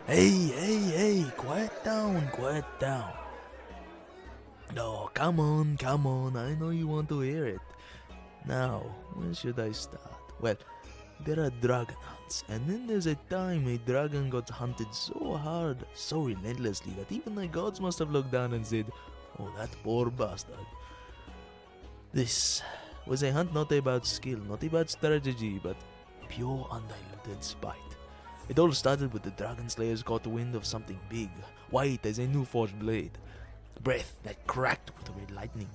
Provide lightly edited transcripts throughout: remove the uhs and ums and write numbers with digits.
Hey, quiet down, quiet down. No, come on, I know you want to hear it. Now, where should I start? Well, there are dragon hunts, and then there's a time a dragon got hunted so hard, so relentlessly, that even the gods must have looked down and said, "Oh, that poor bastard." This was a hunt not about skill, not about strategy, but pure undiluted spite. It all started with the dragon slayers caught wind of something big, white as a new forged blade, breath that cracked with red lightning,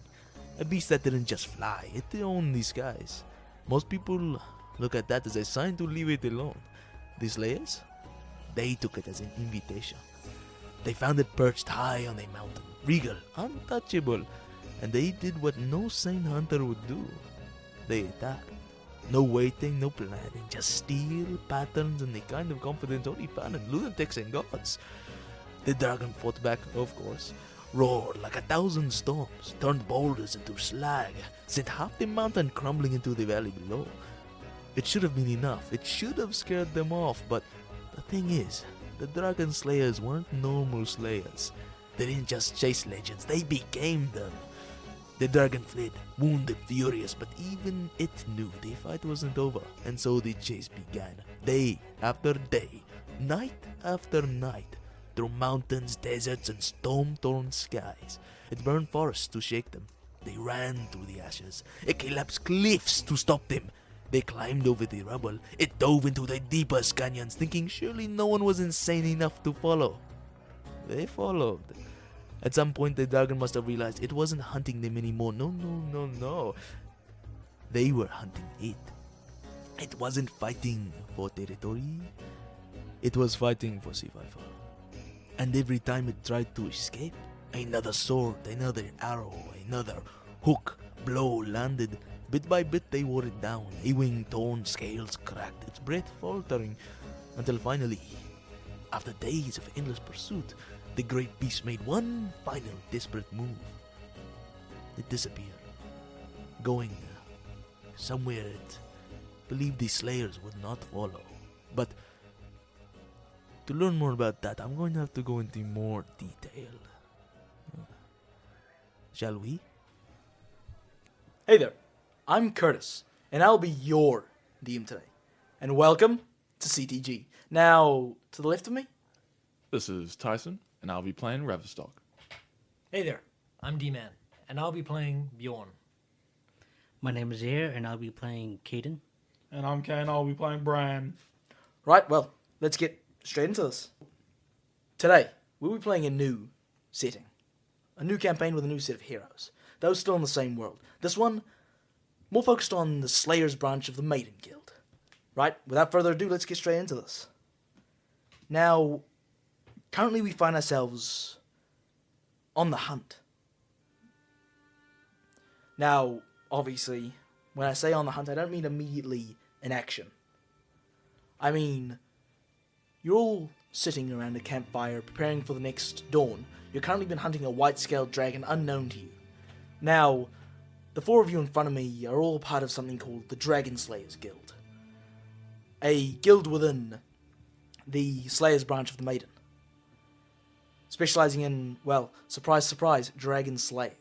a beast that didn't just fly, it owned the skies. Most people look at that as a sign to leave it alone. The slayers, they took it as an invitation. They found it perched high on a mountain, regal, untouchable, and they did what no sane hunter would do. They attacked. No waiting, no planning, just steel, patterns, and the kind of confidence only found in lunatics and gods. The dragon fought back, of course, roared like 1,000 storms, turned boulders into slag, sent half the mountain crumbling into the valley below. It should have been enough, it should have scared them off, but the thing is, the dragon slayers weren't normal slayers. They didn't just chase legends, they became them. The dragon fled, wounded, furious, but even it knew the fight wasn't over, and so the chase began, day after day, night after night, through mountains, deserts, and storm-torn skies. It burned forests to shake them. They ran through the ashes. It collapsed cliffs to stop them. They climbed over the rubble. It dove into the deepest canyons, thinking surely no one was insane enough to follow. They followed. At some point, the dragon must have realized it wasn't hunting them anymore. No. They were hunting it. It wasn't fighting for territory. It was fighting for survival. And every time it tried to escape, another sword, another arrow, another hook, blow landed. Bit by bit, they wore it down. A wing torn, scales cracked, its breath faltering, until finally, after days of endless pursuit, the great beast made one final desperate move. It disappeared, going somewhere it believed the slayers would not follow. But to learn more about that, I'm going to have to go into more detail. Shall we? Hey there, I'm Curtis, and I'll be your DM today. And welcome to CTG. Now, to the left of me, This is Tyson, and I'll be playing Ravistock. Hey there, I'm D-Man, and I'll be playing Bjorn. My name is Zaahir, and I'll be playing Kaiden. And I'm Kayn, I'll be playing Brann. right, well, let's get straight into this. Today, we'll be playing a new setting. A new campaign with a new set of heroes. Those still in the same world. This one, more focused on the Slayers branch of the Maiden Guild. Right, without further ado, let's get straight into this. Now, currently we find ourselves on the hunt. Now, obviously, when I say on the hunt, I don't mean immediately in action. I mean, you're all sitting around a campfire preparing for the next dawn. You've currently been hunting a white-scaled dragon unknown to you. Now, the four of you in front of me are all part of something called the Dragon Slayers Guild. A guild within the Slayers branch of the Maiden. Specializing in, well, surprise, surprise, dragon slaying.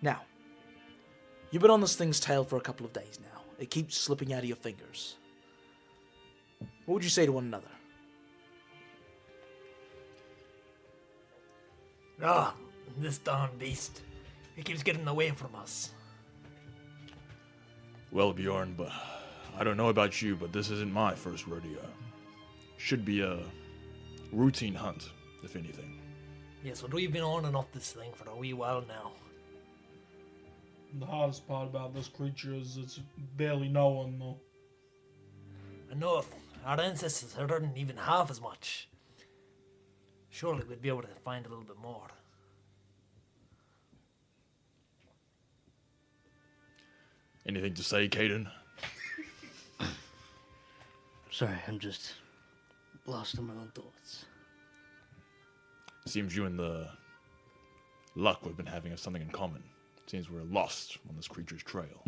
Now, you've been on this thing's tail for a couple of days now. It keeps slipping out of your fingers. What would you say to one another? This darn beast. It keeps getting away from us. Well, Bjorn, but I don't know about you, but this isn't my first rodeo. Should be a routine hunt, if anything. Yes, but we've been on and off this thing for a wee while now. The hardest part about this creature is it's barely known, though. I know if our ancestors had done even half as much, surely we'd be able to find a little bit more. Anything to say, Kaiden? Sorry, I'm just lost in my own thoughts. Seems you and the luck we've been having have something in common. Seems we're lost on this creature's trail.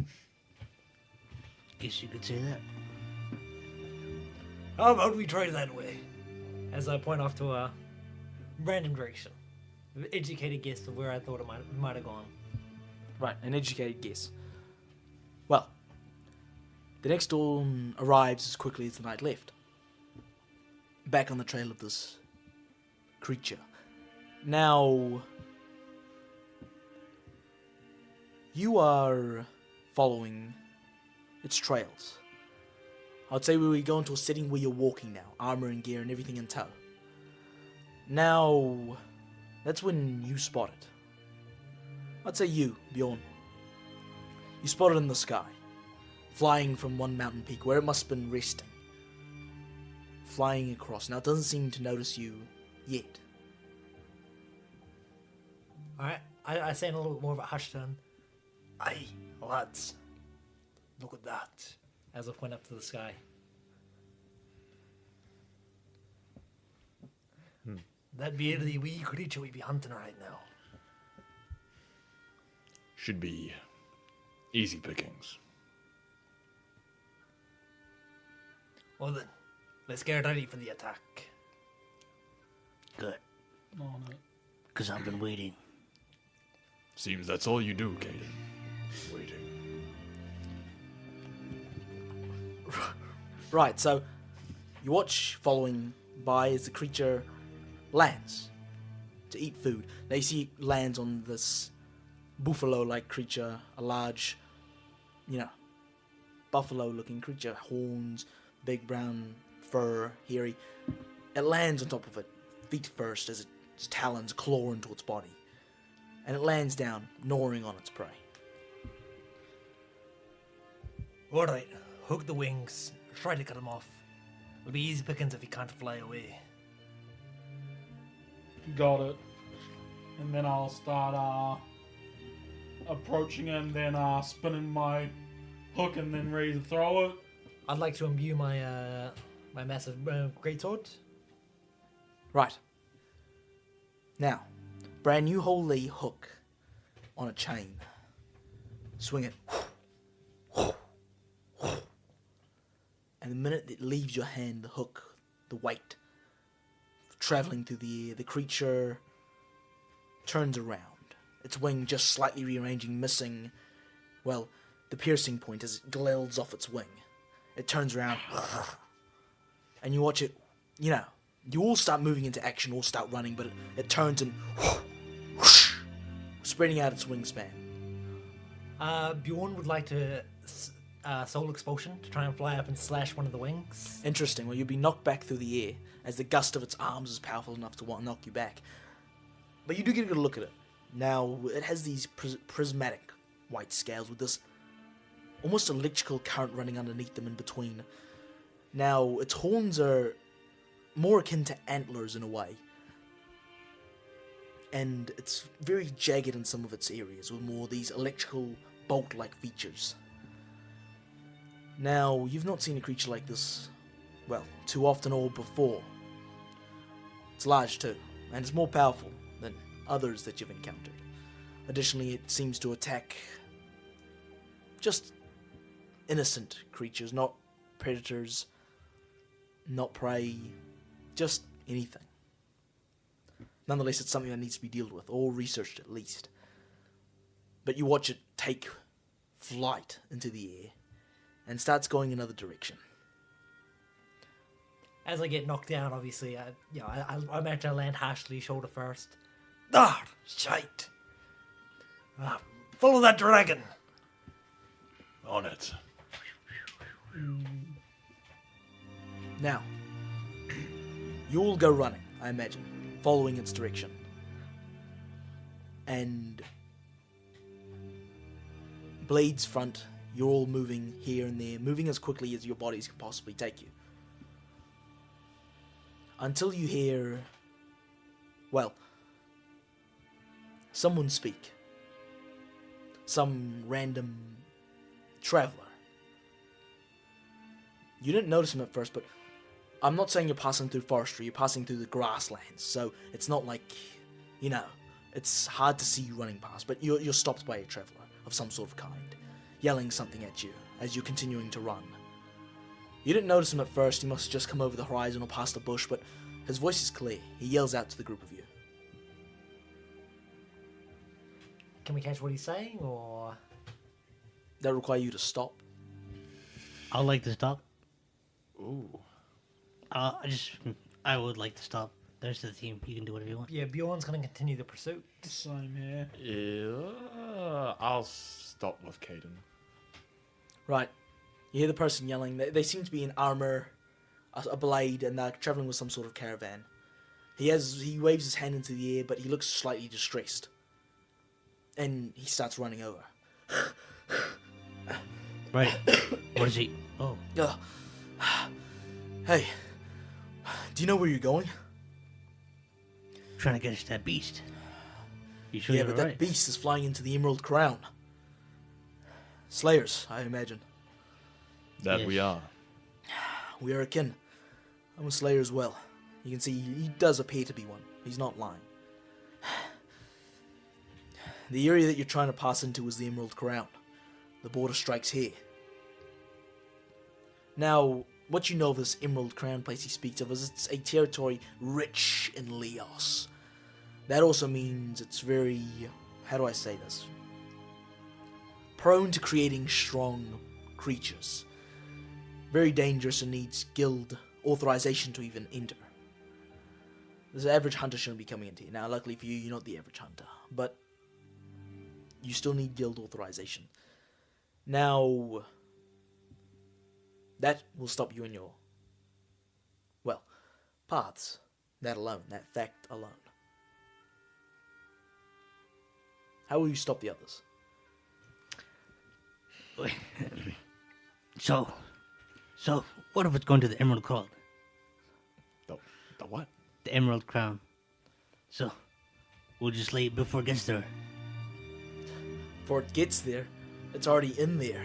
Guess you could say that. How about we try that way? as I point off to a random direction. An educated guess of where I thought it might have gone. Right, an educated guess. Well, the next dawn arrives as quickly as the night left. Back on the trail of this creature. Now, you are following its trails. I'd say we go into a setting where you're walking now, armor and gear and everything in tow. Now, that's when you spot it. I'd say you, Bjorn. You spot it in the sky, flying from one mountain peak where it must have been resting. Flying across. Now, it doesn't seem to notice you yet. Alright, I say in a little bit more of a hushed tone. Aye, lads, look at that. As I point up to the sky. That be the wee creature we be hunting right now. Should be easy pickings. Well then, let's get ready for the attack. Good. On it. Because I've been waiting. Seems that's all you do, Kaiden. Waiting. Right, so you watch following by as the creature lands to eat food. Now you see it lands on this buffalo-like creature, a large, buffalo-looking creature, horns, big brown fur, hairy. It lands on top of it, feet first, as its talons claw into its body. And it lands down, gnawing on its prey. Alright, hook the wings, try to cut him off. It'll be easy pickings if he can't fly away. Got it. And then I'll start approaching him, then spinning my hook and then ready to throw it. I'd like to imbue my my massive greatsword. Right. Now, Brann, you hold the hook on a chain. Swing it. And the minute it leaves your hand, the hook, the weight, traveling through the air, the creature turns around. Its wing just slightly rearranging, missing, well, the piercing point as it gilds off its wing. It turns around, and you watch it, you all start moving into action, all start running, but it turns and spreading out its wingspan. Bjorn would like to soul expulsion to try and fly up and slash one of the wings. Interesting. Well, you'll be knocked back through the air as the gust of its arms is powerful enough to knock you back. But you do get a good look at it. Now, it has these prismatic white scales with this almost electrical current running underneath them in between. Now, its horns are more akin to antlers in a way. And it's very jagged in some of its areas with more these electrical bolt-like features. Now, you've not seen a creature like this, well, too often or before. It's large too, and it's more powerful than others that you've encountered. Additionally, it seems to attack just innocent creatures, not predators, not prey, just anything. Nonetheless, it's something that needs to be dealt with, or researched at least. But you watch it take flight into the air, and starts going another direction. As I get knocked down, obviously, I imagine I land harshly, shoulder first. Ah, shite! Follow that dragon! On it. Now, you all go running, I imagine, following its direction. And blades front, you're all moving here and there, moving as quickly as your bodies can possibly take you. Until you hear, well, someone speak. Some random traveler. You didn't notice him at first, but I'm not saying you're passing through forestry, you're passing through the grasslands, so it's not like, it's hard to see you running past, but you're stopped by a traveler of some sort of kind, yelling something at you as you're continuing to run. You didn't notice him at first, he must have just come over the horizon or past a bush, but His voice is clear. He yells out to the group of you. Can we catch what he's saying, or...? That require you to stop. I'd like to stop. Ooh. I would like to stop. There's the team. You can do whatever you want. Yeah, Bjorn's going to continue the pursuit. Same here. Yeah, I'll stop with Kaiden. Right. You hear the person yelling. They seem to be in armor, a blade, and they're traveling with some sort of caravan. He waves his hand into the air, but he looks slightly distressed. And he starts running over. Right. What is he? Oh. Hey, do you know where you're going? Trying to get us that beast. You sure Yeah, you're but right? that beast is flying into the Emerald Crown. Slayers, I imagine. That Yes. we are. We are akin. I'm a Slayer as well. You can see he does appear to be one. He's not lying. The area that you're trying to pass into is the Emerald Crown. The border strikes here. Now, what you know of this Emerald Crown place he speaks of is it's a territory rich in Leos. That also means it's very... how do I say this? Prone to creating strong creatures. Very dangerous and needs guild authorization to even enter. The average hunter shouldn't be coming into here. Now, luckily for you, you're not the average hunter. But you still need guild authorization. Now, that will stop you in your, well, paths. That alone, that fact alone. How will you stop the others? So, what if it's going to the Emerald Crown? The what? The Emerald Crown. So, we'll just lay it before it gets there. Before it gets there, it's already in there.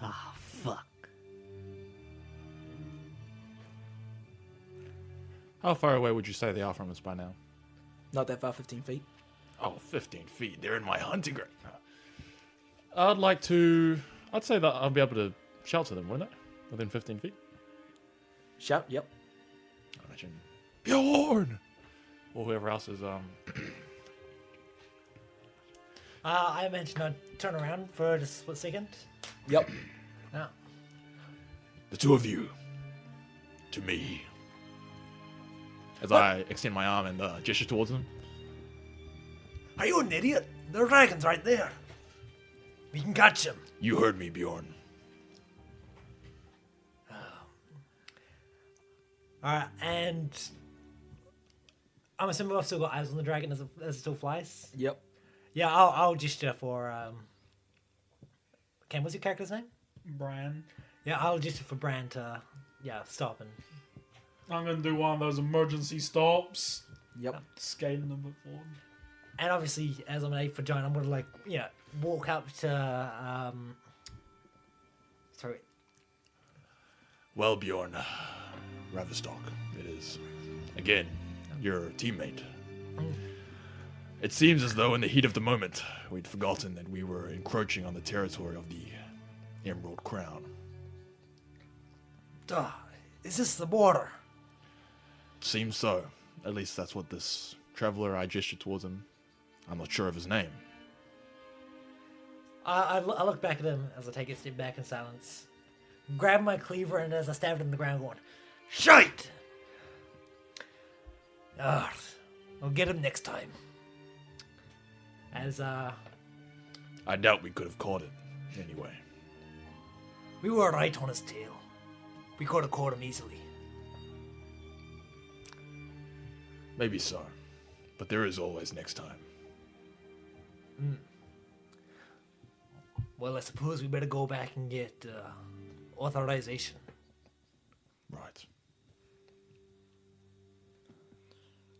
Ah, fuck. How far away would you say they are from us by now? Not that far, 15 feet. Oh, 15 feet. They're in my hunting ground. I'd say that I'll be able to shelter them, wouldn't I? Within 15 feet? Shout, yep. I imagine Bjorn! Or whoever else is, I mentioned I'd turn around for a split second. Yep. Now, the two of you. To me. As I extend my arm and gesture towards them. are you an idiot? There are dragons right there. We can catch them. You heard me, Bjorn. Alright, and I'm assuming I've still got eyes on the dragon as it still flies. Yep. Yeah, I'll gesture for Ken, what's your character's name? Brann. Yeah, I'll gesture for Brann to stop and I'm gonna do one of those emergency stops. Yep. Skating a bit forward. and obviously as I'm an 8 foot giant, I'm gonna walk up to sorry. Well, Bjorn, Ravistock, it is. Again, your teammate. It seems as though in the heat of the moment, we'd forgotten that we were encroaching on the territory of the Emerald Crown. Duh, is this the border? Seems so. At least that's what this traveler I gestured towards him. I'm not sure of his name. I look back at him as I take a step back in silence. Grab my cleaver and as I stab it in the ground going, shite! I'll get him next time. As I doubt we could have caught it. Anyway. we were right on his tail. We could have caught him easily. Maybe so. But there is always next time. Well, I suppose we better go back and get authorization. Right.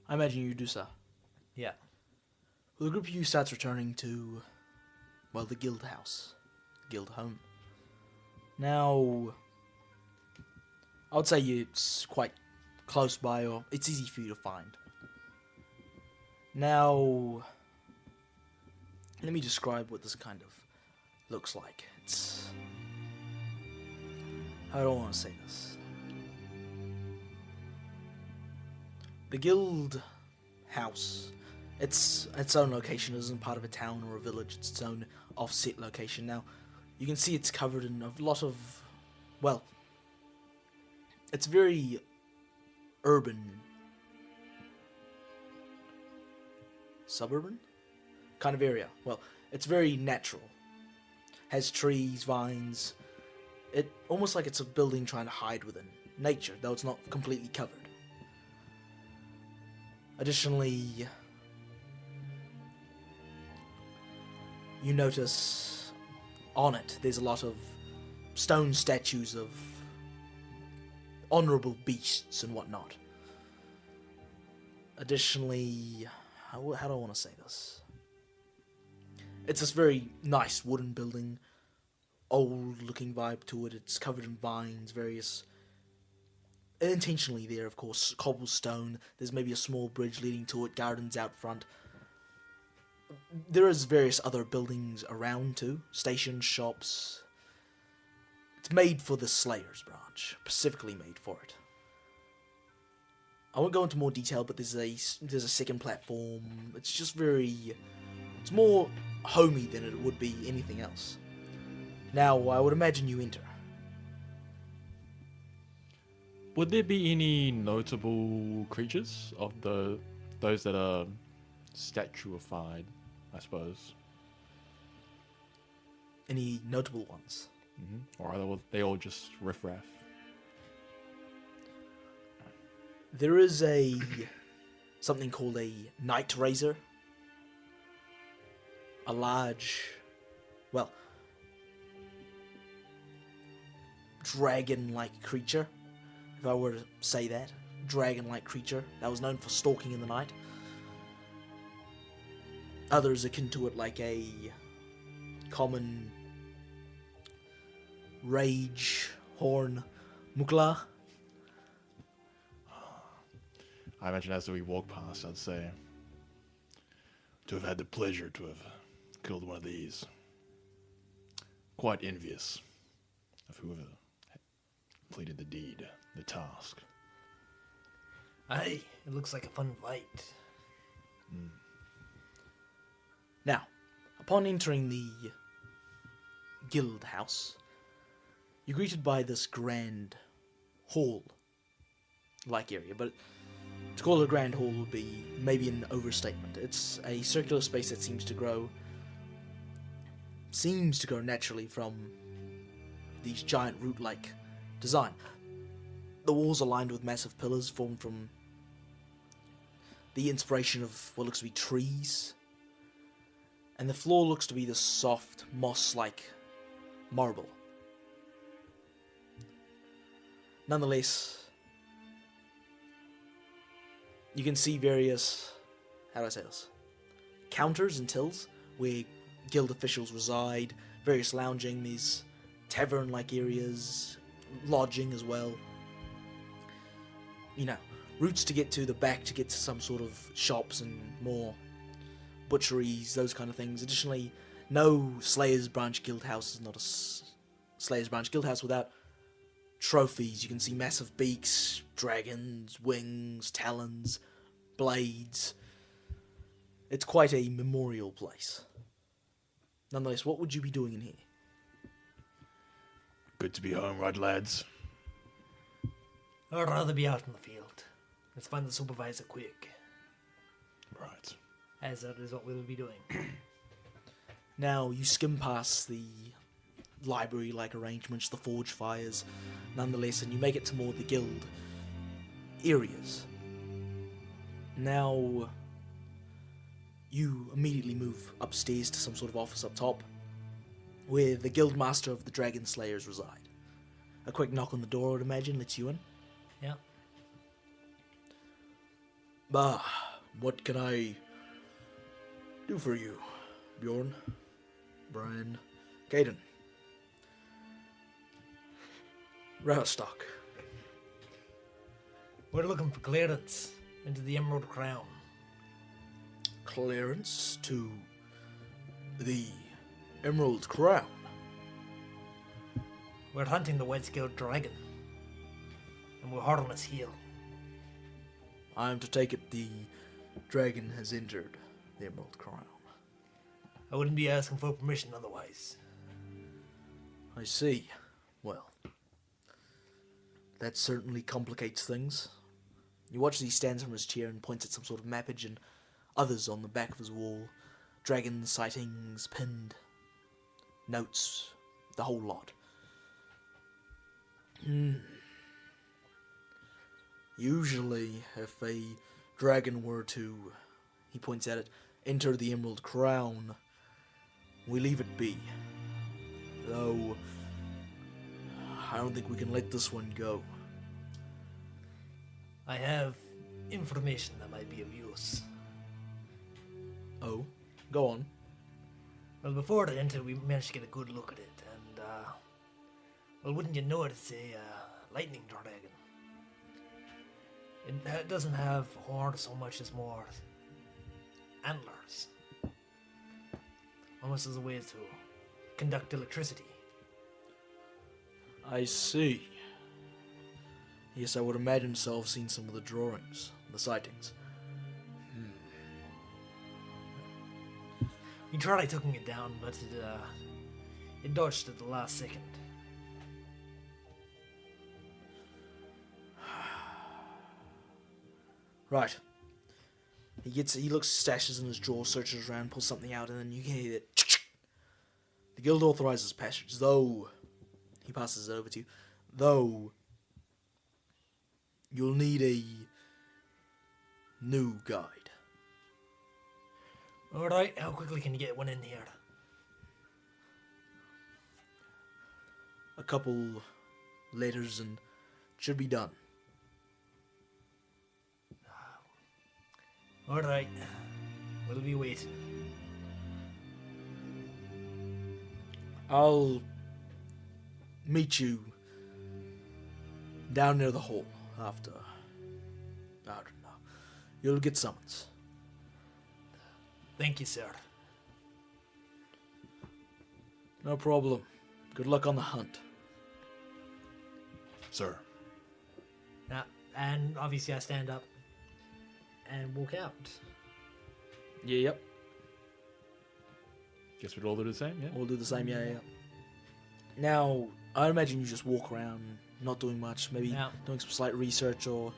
I imagine you do so. Yeah. Well, the group of you starts returning to, well, the guild house. Guild home. Now, I would say it's quite close by, or it's easy for you to find. Now, let me describe what this kind of looks like. It's... how do I want to say this? The guild house, it's its own location. It isn't part of a town or a village. It's its own offset location. Now, you can see it's covered in a lot of, well, it's very urban, suburban kind of area. Well, it's very natural. Has trees, vines. It almost like it's a building trying to hide within nature, though it's not completely covered. Additionally, you notice on it there's a lot of stone statues of honorable beasts and whatnot. Additionally, how do I want to say this? It's this very nice wooden building, old-looking vibe to it. It's covered in vines, various... intentionally there, of course, cobblestone. There's maybe a small bridge leading to it, gardens out front. There is various other buildings around, too. Stations, shops. It's made for the Slayers branch. Specifically made for it. I won't go into more detail, but there's a second platform. It's just very... it's more homey than it would be anything else. Now, I would imagine you enter. Would there be any notable creatures of those that are statuified, I suppose? Any notable ones? Mm-hmm. Or are they all just riffraff? There is something called a Night Razor. A large, well, dragon-like creature, if I were to say that. Dragon-like creature that was known for stalking in the night. Others akin to it like a common rage horn mukla. I imagine as we walk past, I'd say, to have had the pleasure to have killed one of these. Quite envious of whoever completed the deed, the task. Aye, it looks like a fun fight. Now, upon entering the guild house, you're greeted by this grand hall-like area, but to call it a grand hall would be maybe an overstatement. It's a circular space that seems to grow naturally from these giant root-like design. The walls are lined with massive pillars formed from the inspiration of what looks to be trees. And the floor looks to be this soft, moss-like marble. Nonetheless, you can see various, how do I say this, counters and tills where guild officials reside, various lounging, these tavern-like areas, lodging as well. You know, routes to get to the back to get to some sort of shops and more butcheries, those kind of things. Additionally, no Slayers Branch Guild House is not a Slayers Branch Guild House without trophies. You can see massive beaks, dragons, wings, talons, blades. It's quite a memorial place. Nonetheless, what would you be doing in here? Good to be home, right, lads? I'd rather be out in the field. Let's find the supervisor quick. Right. As that is what we'll be doing. Now, you skim past the library-like arrangements, the forge fires, nonetheless, and you make it to more of the guild areas. Now, you immediately move upstairs to some sort of office up top, where the guild master of the Dragon Slayers reside. A quick knock on the door, I would imagine, lets you in. Yeah. Bah, what can I do for you, Bjorn, Brann, Kaiden, Ravistock? We're looking for clearance into the Emerald Crown. Clearance to the Emerald Crown? We're hunting the white-scaled dragon. And we're hard on his heel. I am to take it the dragon has entered the Emerald Crown. I wouldn't be asking for permission otherwise. I see. Well, that certainly complicates things. You watch as he stands from his chair and points at some sort of mappage and others on the back of his wall. Dragon sightings pinned. Notes. The whole lot. Usually, if a dragon were to, he points at it, enter the Emerald Crown, we leave it be. Though, I don't think we can let this one go. I have information that might be of use. Oh? Go on. Well, before it entered, we managed to get a good look at it, and, well, wouldn't you know it, it's a lightning dragon. It doesn't have horns so much as more antlers. Almost as a way to conduct electricity. I see. Yes, I would imagine so. I've seen some of the drawings, the sightings. We tried taking it down, but it dodged at the last second. Right. He looks, stashes in his drawer, searches around, pulls something out, and then you hear that. The guild authorizes passage, though. He passes it over to you. Though. You'll need a new guide. Alright, how quickly can you get one in here? A couple letters and should be done. Alright, we'll be waiting. I'll meet you down near the hall after. I don't know. You'll get summons. Thank you, sir. No problem. Good luck on the hunt. Sir. Yeah, and obviously I stand up and walk out. Yeah, yep. Guess we'd all do the same, yeah? We'll do the same, yeah. Now, I imagine you just walk around, not doing much, maybe doing some slight research or...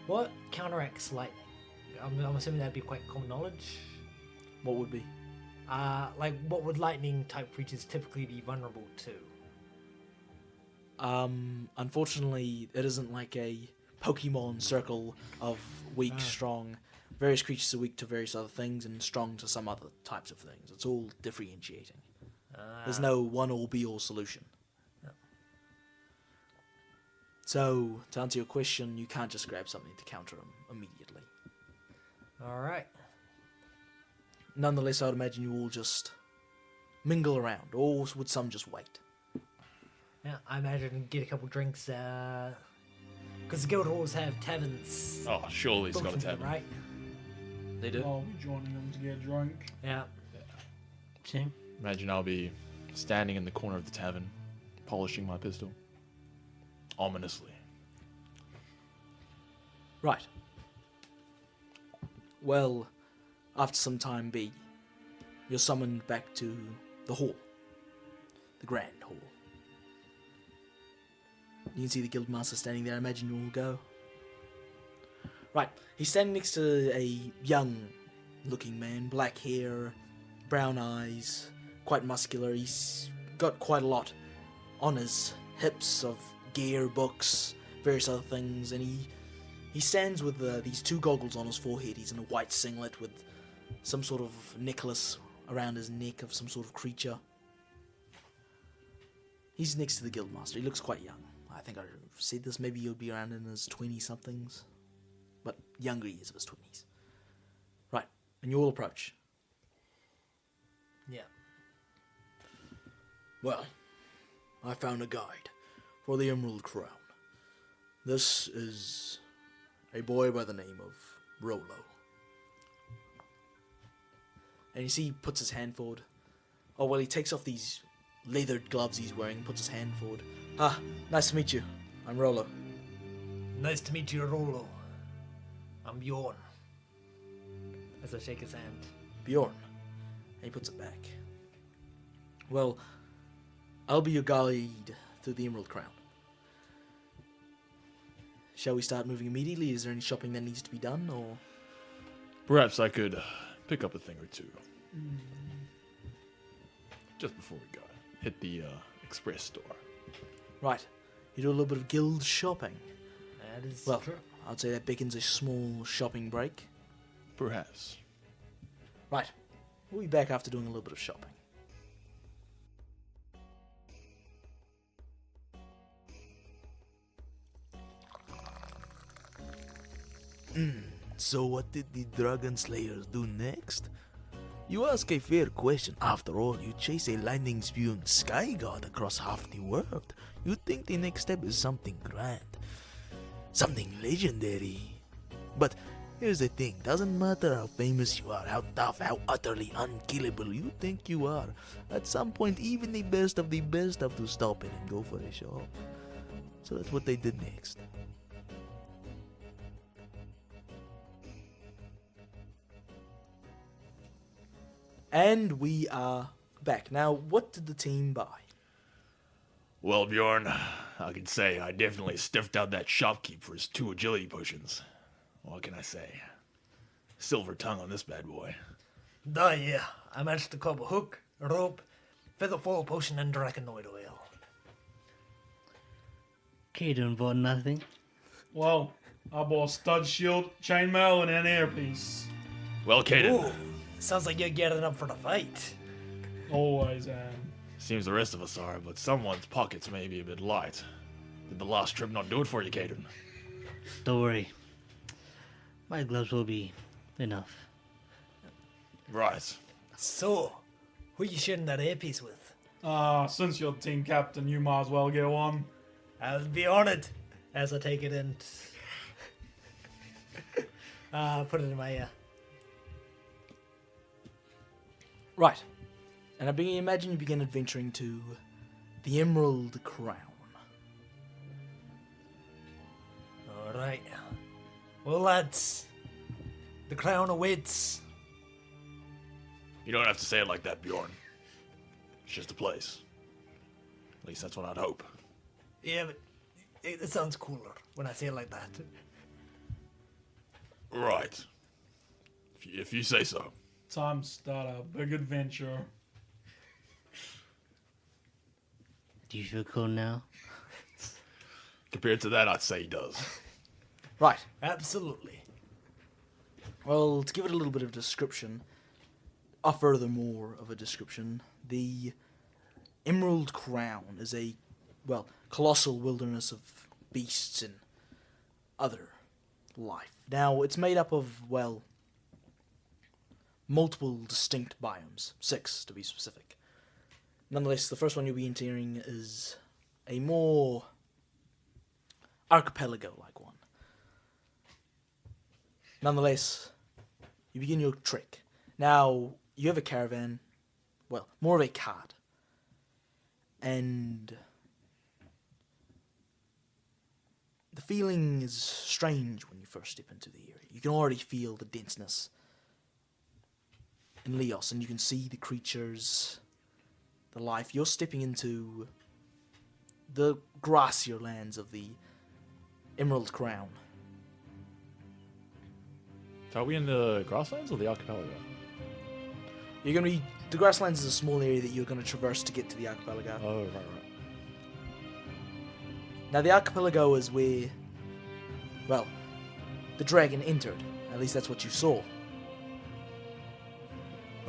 What counteracts lightning? I'm assuming that'd be quite common knowledge. What would be? Like, what would lightning-type creatures typically be vulnerable to? Unfortunately, it isn't like a Pokemon circle of weak, strong. Various creatures are weak to various other things and strong to some other types of things. It's all differentiating. There's no one-all-be-all solution. No. So, to answer your question, you can't just grab something to counter them immediately. Alright. Nonetheless, I would imagine you all just mingle around, or would some just wait? Yeah, I imagine get a couple drinks, because the guild halls have taverns. Oh, surely it's got a booked in them, tavern. right? They do? I'll be joining them to get drunk. Yeah. Same. Imagine I'll be standing in the corner of the tavern, polishing my pistol. Ominously. Right. Well, after some time you're summoned back to the hall. The Grand Hall. You can see the Guildmaster standing there. I imagine you all go. Right. He's standing next to a young-looking man. Black hair, brown eyes, quite muscular. He's got quite a lot on his hips of gear, books, various other things. And he stands with these two goggles on his forehead. He's in a white singlet with some sort of necklace around his neck of some sort of creature. He's next to the Guildmaster. He looks quite young. I think I said this. Maybe he'll be around in his 20-somethings. But younger years of his 20s. Right. And you all approach. Yeah. Well, I found a guide for the Emerald Crown. This is a boy by the name of Rolo. And you see he puts his hand forward. Oh, well, he takes off these leathered gloves he's wearing and puts his hand forward. Ah, nice to meet you. I'm Rolo. Nice to meet you, Rolo. I'm Bjorn. As I shake his hand. Bjorn. And he puts it back. Well, I'll be your guide through the Emerald Crown. Shall we start moving immediately? Is there any shopping that needs to be done, or...? Perhaps I could pick up a thing or two. Just before we go. Hit the express store. Right. You do a little bit of guild shopping. That is Well, true. I'd say that beckons a small shopping break. Perhaps. Right. We'll be back after doing a little bit of shopping. So what did the Dragon Slayers do next? You ask a fair question. After all, you chase a lightning-spewing sky god across half the world. You'd think the next step is something grand. Something legendary. But here's the thing. Doesn't matter how famous you are, how tough, how utterly unkillable you think you are. At some point, even the best of the best have to stop in and go for a shop. So that's what they did next. And we are back. Now, what did the team buy? Well, Bjorn, I can say I definitely stiffed out that shopkeep for his 2 agility potions. What can I say? Silver tongue on this bad boy. Yeah. I managed to cob a hook, a rope, featherfall potion, and dracanoid oil. Kaiden bought nothing. Well, I bought a stud shield, chainmail, and an earpiece. Well, Kaiden, Ooh, sounds like you're getting up for the fight. Always am. seems the rest of us are, but someone's pockets may be a bit light. Did the last trip not do it for you, Kaiden? Don't worry. My gloves will be enough. Right. So, who you sharing that earpiece with? Since you're team captain, you might as well get one. I'll be honored as I take it and put it in my ear. Right. And I imagine you begin adventuring to the Emerald Crown. Alright. Well, lads, the crown awaits. You don't have to say it like that, Bjorn. It's just a place. At least that's what I'd hope. Yeah, but it sounds cooler when I say it like that. Right. If you say so. Time to start a big adventure. Do you feel cool now? Compared to that, I'd say he does. Right. Absolutely. Well, to give it a little bit of description, furthermore of a description, the Emerald Crown is a, well, colossal wilderness of beasts and other life. Now, it's made up of, well, multiple distinct biomes, 6 to be specific. Nonetheless, the first one you'll be entering is a more archipelago-like one. Nonetheless, you begin your trek. Now, you have a caravan, well, more of a cart. And the feeling is strange when you first step into the area. You can already feel the denseness in Leos, and you can see the creatures, the life. You're stepping into the grassier lands of the Emerald Crown. Are we in the grasslands or the archipelago? You're going to be... The grasslands is a small area that you're going to traverse to get to the archipelago. Oh, right. Now, the archipelago is where, well, the dragon entered. At least that's what you saw.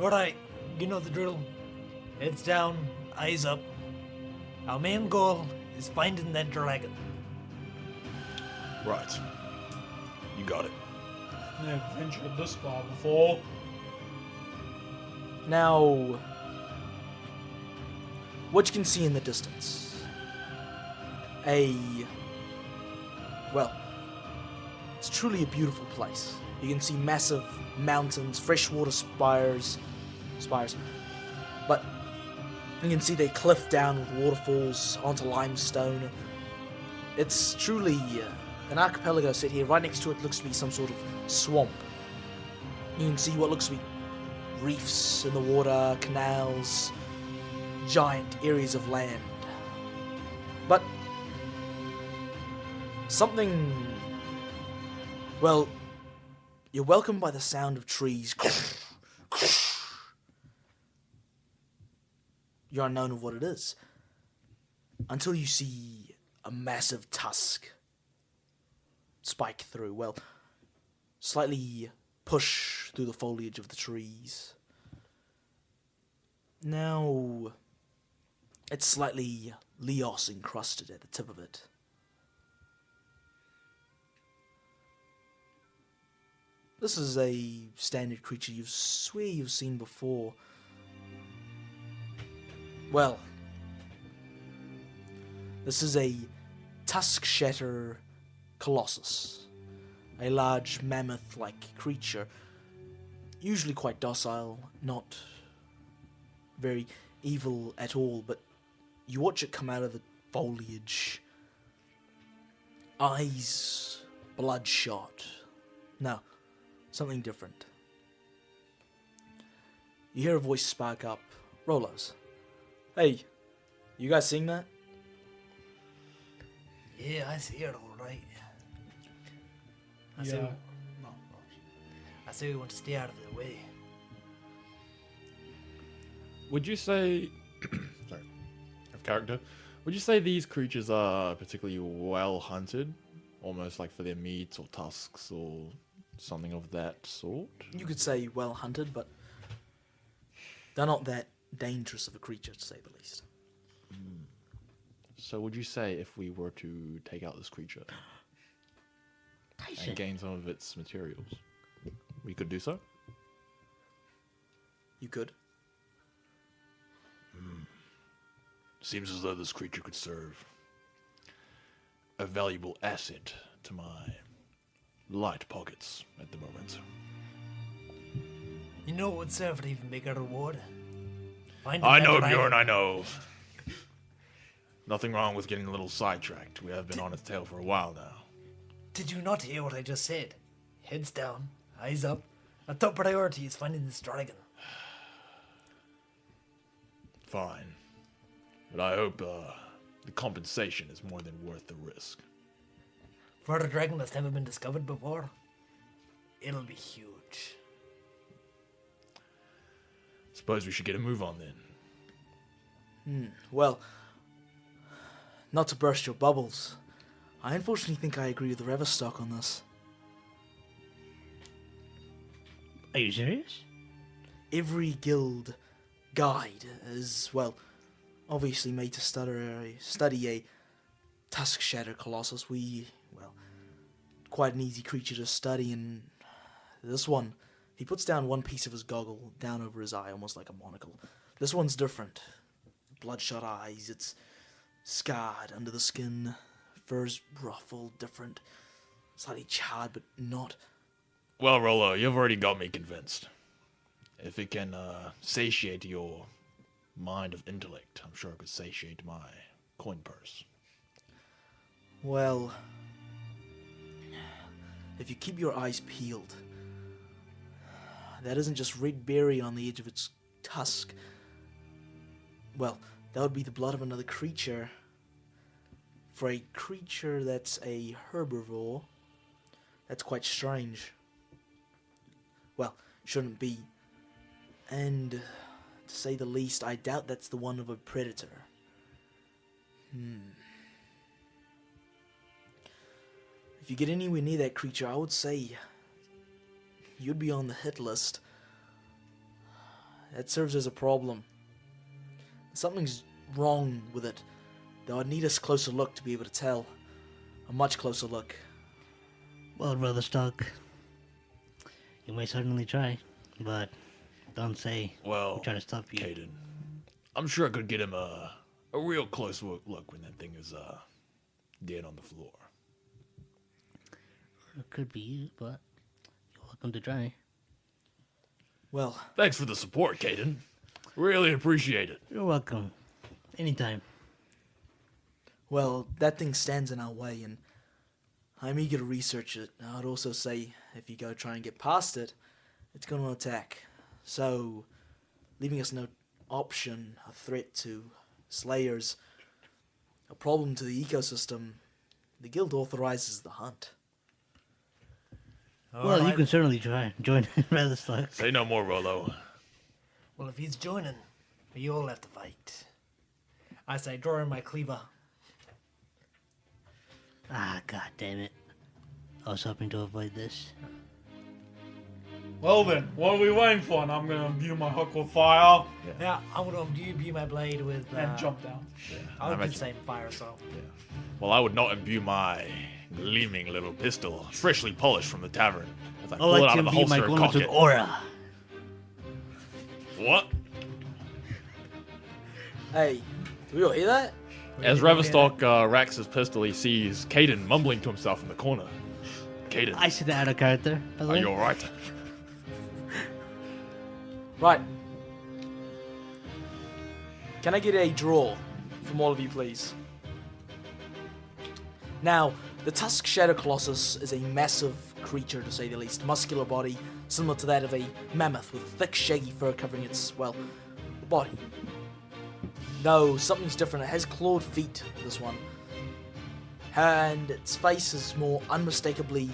Alright, you know the drill. Heads down, eyes up. Our main goal is finding that dragon. Right. You got it. Never ventured this far before. Now, what you can see in the distance, well, it's truly a beautiful place. You can see massive mountains, freshwater spires, but you can see they cliff down with waterfalls onto limestone. It's truly an archipelago set here. Right next to it looks to be some sort of swamp. You can see what looks to be reefs in the water, canals, giant areas of land. But something... Well, you're welcomed by the sound of trees. You're unknown of what it is. Until you see a massive tusk spike through. Well, slightly push through the foliage of the trees. Now, it's slightly Leos encrusted at the tip of it. This is a standard creature you swear you've seen before. Well, this is a tusk shatter colossus. A large mammoth-like creature. Usually quite docile, not very evil at all, but you watch it come out of the foliage. Eyes bloodshot. No, something different. You hear a voice spark up. Rolos. Hey, you guys seeing that? Yeah, I see it all right. I Yeah. say we want to stay out of their way. Would you say, sorry, of character, would you say these creatures are particularly well hunted? Almost like for their meat or tusks or something of that sort? You could say well hunted, but they're not that dangerous of a creature, to say the least. So would you say if we were to take out this creature Tyson. and gain some of its materials, we could do so? You could. Seems as though this creature could serve a valuable asset to my light pockets at the moment. You know what would serve an even bigger reward? Find I know, another Bjorn, island. I know. Nothing wrong with getting a little sidetracked. We have been on its tail for a while now. Did you not hear what I just said? Heads down, eyes up. Our top priority is finding this dragon. Fine. But I hope the compensation is more than worth the risk. For a dragon that's never been discovered before, it'll be huge. Suppose we should get a move on then. Well, not to burst your bubbles, I unfortunately think I agree with Ravistock on this. Are you serious? Every guild guide is, well, obviously made to study a tusk shatter colossus. Quite an easy creature to study, and this one, he puts down one piece of his goggle down over his eye, almost like a monocle. This one's different. Bloodshot eyes, it's scarred under the skin, fur's ruffled, different, slightly charred, but not. Well, Rolo, you've already got me convinced. If it can satiate your mind of intellect, I'm sure it could satiate my coin purse. Well, if you keep your eyes peeled, that isn't just red berry on the edge of its tusk. Well, that would be the blood of another creature. For a creature that's a herbivore, that's quite strange. Well, shouldn't be. And, to say the least, I doubt that's the one of a predator. If you get anywhere near that creature, I would say you'd be on the hit list. That serves as a problem. Something's wrong with it, though I'd need a closer look to be able to tell. A much closer look. Well, Ravistock, you may certainly try, but don't say Well, we're trying to stop you. Kaiden, I'm sure I could get him a real close look when that thing is dead on the floor. It could be you, but you're welcome to try. Well, Thanks for the support, Kaiden. Really appreciate it. You're welcome. Anytime. well, that thing stands in our way, and I'm eager to research it. I'd also say if you go try and get past it, it's going to attack. So, leaving us no option, a threat to slayers, a problem to the ecosystem, the guild authorizes the hunt. Well, you can certainly try join Ravistock. Say no more, Rolo. Well, if he's joining, we all have to fight. I say, draw in my cleaver. Ah, god damn it. I was hoping to avoid this. Well then, what are we waiting for? And I'm gonna imbue my hook with fire Yeah, I'm going to imbue my blade with... and jump down. I'll do the same fire, so... Well, I would not imbue my gleaming little pistol, freshly polished from the tavern, as I I pull it like out to of the imbue my holster and garment cock with it. aura. What? Hey, do we all hear that? As Ravistock racks his pistol, he sees Kaiden mumbling to himself in the corner. Kaiden, I see that out of character, by the are way. you alright? Right. Can I get a draw from all of you, please? Now, the Tusk Shadow Colossus is a massive creature, to say the least. Muscular body, similar to that of a mammoth, with thick, shaggy fur covering its, well, body. No, something's different. It has clawed feet, this one. And its face is more unmistakably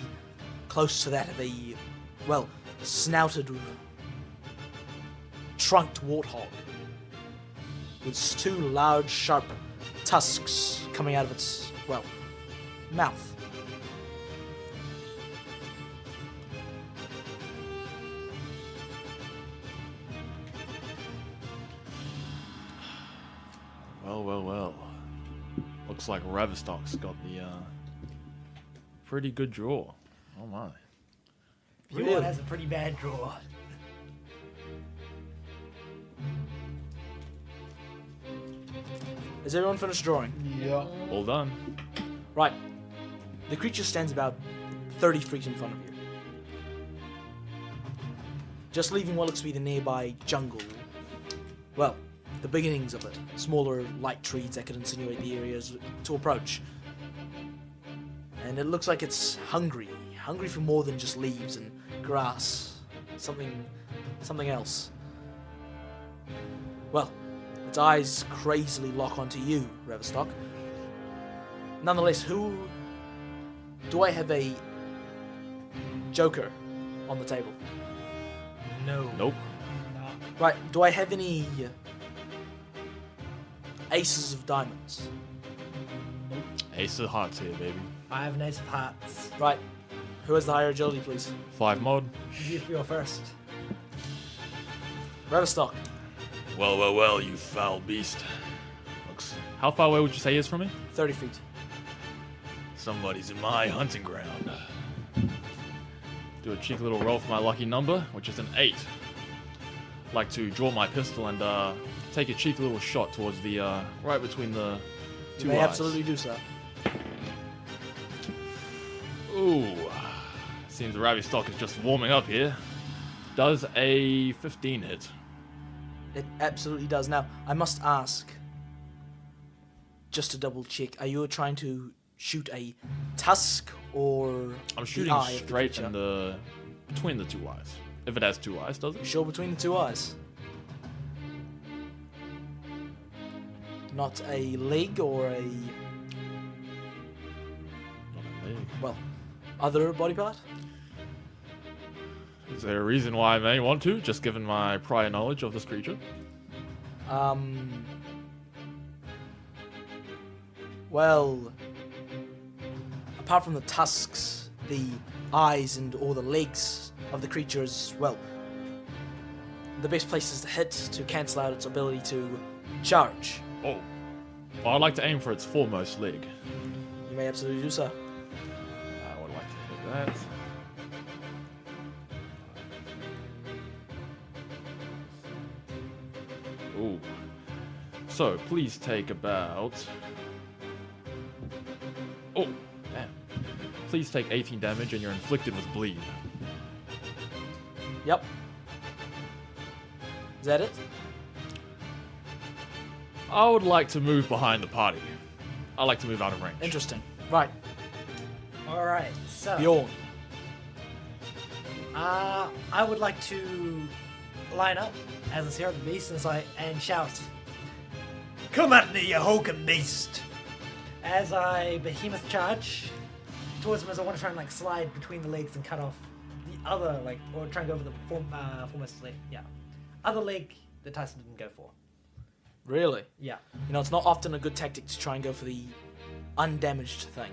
close to that of a, well, snouted, trunked warthog. With two large, sharp tusks coming out of its, well, mouth. Well. Looks like Ravistock's got the pretty good draw. Oh my. Bjorn has a pretty bad draw. Is everyone finished drawing? Yeah. All done. Right. The creature stands about 30 feet in front of you. Just leaving what looks to be the nearby jungle. Well, the beginnings of it. Smaller, light trees that could insinuate the areas to approach. And it looks like it's hungry. Hungry for more than just leaves and grass. Something else. Well, its eyes crazily lock onto you, Ravistock. Nonetheless, do I have a joker on the table? No. Nope. Right, do I have any aces of diamonds? Ace of hearts here, baby. I have an ace of hearts. Right, who has the higher agility, please? 5 mod. You go first. Ravistock. Well, you foul beast. Looks. How far away would you say he is from me? 30 feet. Somebody's in my hunting ground. Do a cheeky little roll for my lucky number, which is an 8. Like to draw my pistol and take a cheeky little shot towards the right between the You two may eyes. absolutely do so. Ooh, seems Ravistock is just warming up here. Does a 15 hit? It absolutely does. Now, I must ask, just to double check, are you trying to shoot a tusk or I'm the shooting eye of the straight creature? in between the two eyes. If it has 2 eyes, does it? Sure, between the two eyes. Not a leg or a, Not a leg. well, other body part? Is there a reason why I may want to, just given my prior knowledge of this creature? Well, apart from the tusks, the eyes and all the legs of the creature is, well, the best places to hit to cancel out its ability to charge. Oh. Well, I'd like to aim for its foremost leg. You may absolutely do so. I would like to hit that. Ooh. So, please take about... Oh, damn. Please take 18 damage and you're inflicted with bleed. Yep. Is that it? I would like to move behind the party. I like to move out of range. Interesting. Right. All right, so Bjorn. I would like to line up as a Zaahir the Beast and shout, "Come at me, you hulking beast!" As I behemoth charge towards him, as I want to try and like slide between the legs and cut off the other or try and go over the foremost leg. Yeah, other leg that Tyson didn't go for. Really? Yeah. You know, it's not often a good tactic to try and go for the undamaged thing.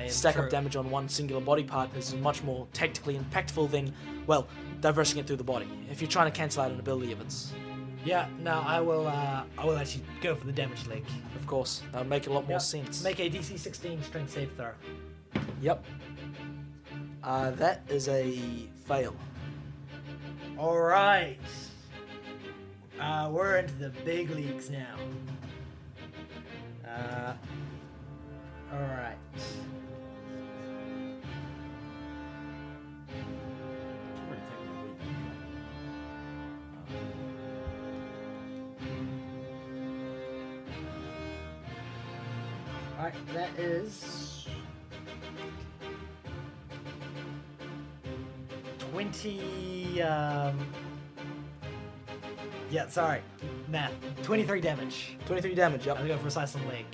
Stack up damage on one singular body part is much more tactically impactful than, well, diversing it through the body. If you're trying to cancel out an ability of its. Yeah, no, I will actually go for the damaged leg. Of course, that would make a lot more sense. Make a DC 16 strength save throw. Yep. That is a fail. Alright. We're into the big leagues now. Alright. Alright, that is 20 yeah, sorry. Math. 23 damage. 23 damage, I'm yep. gonna go for a slice on the leg.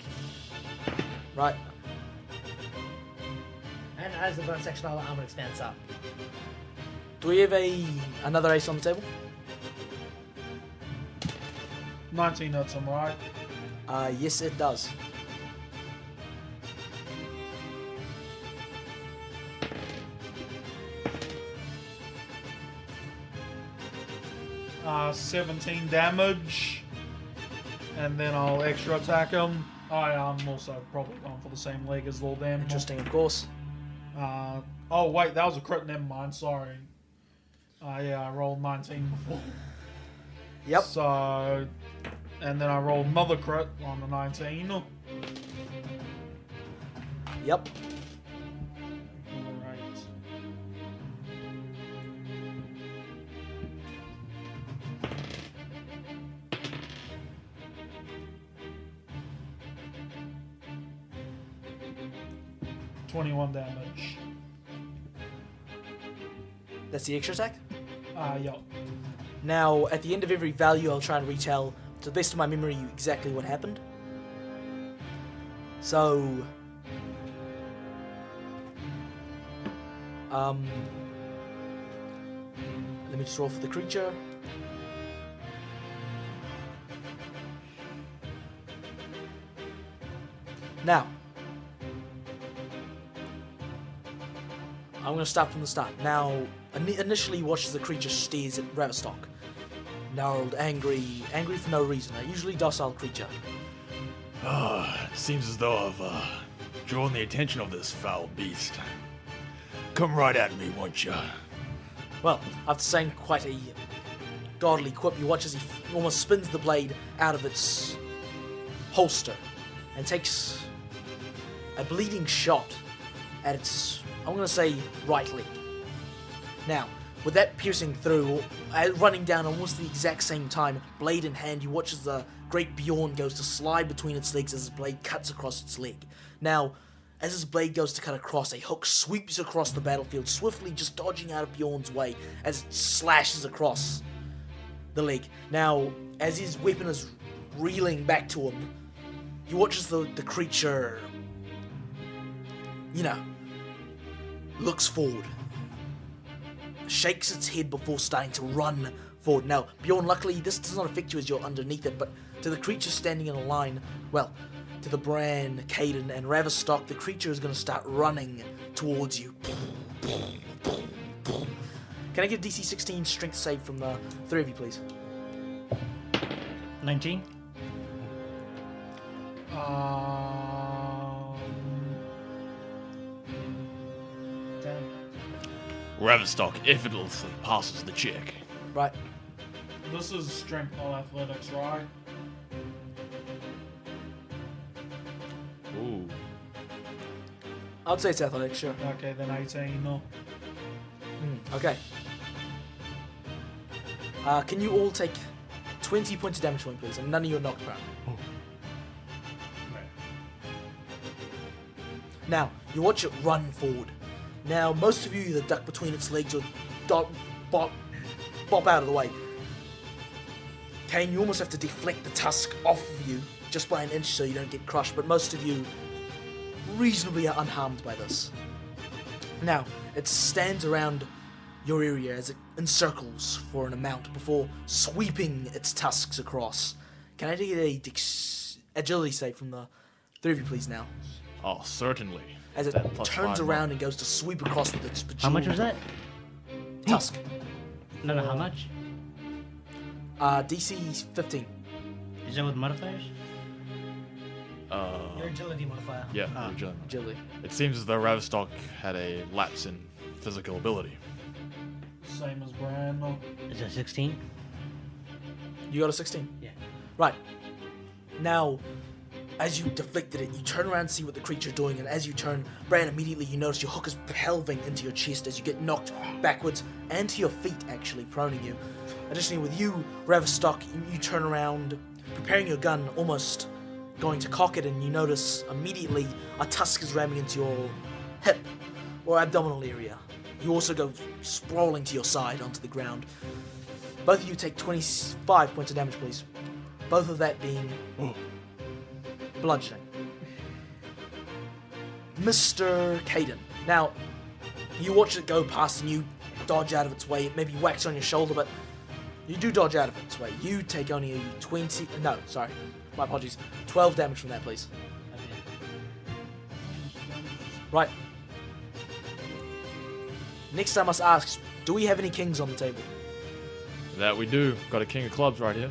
Right. And as the bonus action, armor expands up. Do we have another ace on the table? 19 hits him, right? Yes, it does. Uh, 17 damage. And then I'll extra attack him. I am also probably going for the same leg as Lord Animal. Interesting, of course. Oh wait, that was a crit, never mind, sorry. Yeah, I rolled 19 before. Yep. So, and then I rolled another crit on the 19. Yep. Alright. $21 damage. That's the extra attack? Yeah. Now, at the end of every value, I'll try and retell, to the best of my memory, exactly what happened. So... let me just roll for the creature. Now, I'm going to start from the start. Now, initially watch as the creature stares at Ravistock. Gnarled, angry for no reason. A usually docile creature. It seems as though I've drawn the attention of this foul beast. Come right at me, won't you? Well, after saying quite a godly quip, you watch as he almost spins the blade out of its holster and takes a bleeding shot at its, I'm going to say, right leg. Now, with that piercing through, running down almost the exact same time, blade in hand, you watch as the great Bjorn goes to slide between its legs as his blade cuts across its leg. Now, as his blade goes to cut across, a hook sweeps across the battlefield, swiftly just dodging out of Bjorn's way as it slashes across the leg. Now, as his weapon is reeling back to him, you watch as the creature, looks forward, shakes its head before starting to run forward. Now, Bjorn, luckily, this does not affect you as you're underneath it, but to the creature standing in a line, well, to the Brann, Kaiden, and Ravistock, the creature is going to start running towards you. Can I get a DC 16 strength save from the three of you, please? 19. Ravistock effortlessly passes the check. Right. This is strength, not athletics, right? Ooh. I'd say it's athletics, sure. Okay, then 18. No. Okay. Can you all take 20 points of damage for me, please, and none of you are knocked prone. Now, you watch it run forward. Now, most of you either duck between its legs or bop out of the way. Kayn, you almost have to deflect the tusk off of you just by an inch so you don't get crushed, but most of you reasonably are unharmed by this. Now, it stands around your area as it encircles for an amount before sweeping its tusks across. Can I get a agility save from the three of you, please, now? Oh, certainly. As it turns around and goes to sweep across with its How much was that? tusk. No, how much? DC 15. Is that with modifiers? Your agility modifier. Yeah, your Agility. It seems as though Ravistock had a lapse in physical ability. Same as Brann. Is that 16? You got a 16? Yeah. Right. Now, as you deflected it, you turn around and see what the creature's doing, and as you turn, Brann, immediately you notice your hook is delving into your chest as you get knocked backwards and to your feet, actually, proning you. Additionally, with you, Ravistock, you turn around, preparing your gun, almost going to cock it, and you notice immediately a tusk is ramming into your hip or abdominal area. You also go sprawling to your side onto the ground. Both of you take 25 points of damage, please. Both of that being bludgeoning. Mr. Kaiden. Now, you watch it go past and you dodge out of its way. It maybe whacks on your shoulder, but you do dodge out of its way. You take only a 20... No, sorry. My apologies. 12 damage from that, please. Right. Next I must ask, do we have any kings on the table? That we do. Got a king of clubs right here.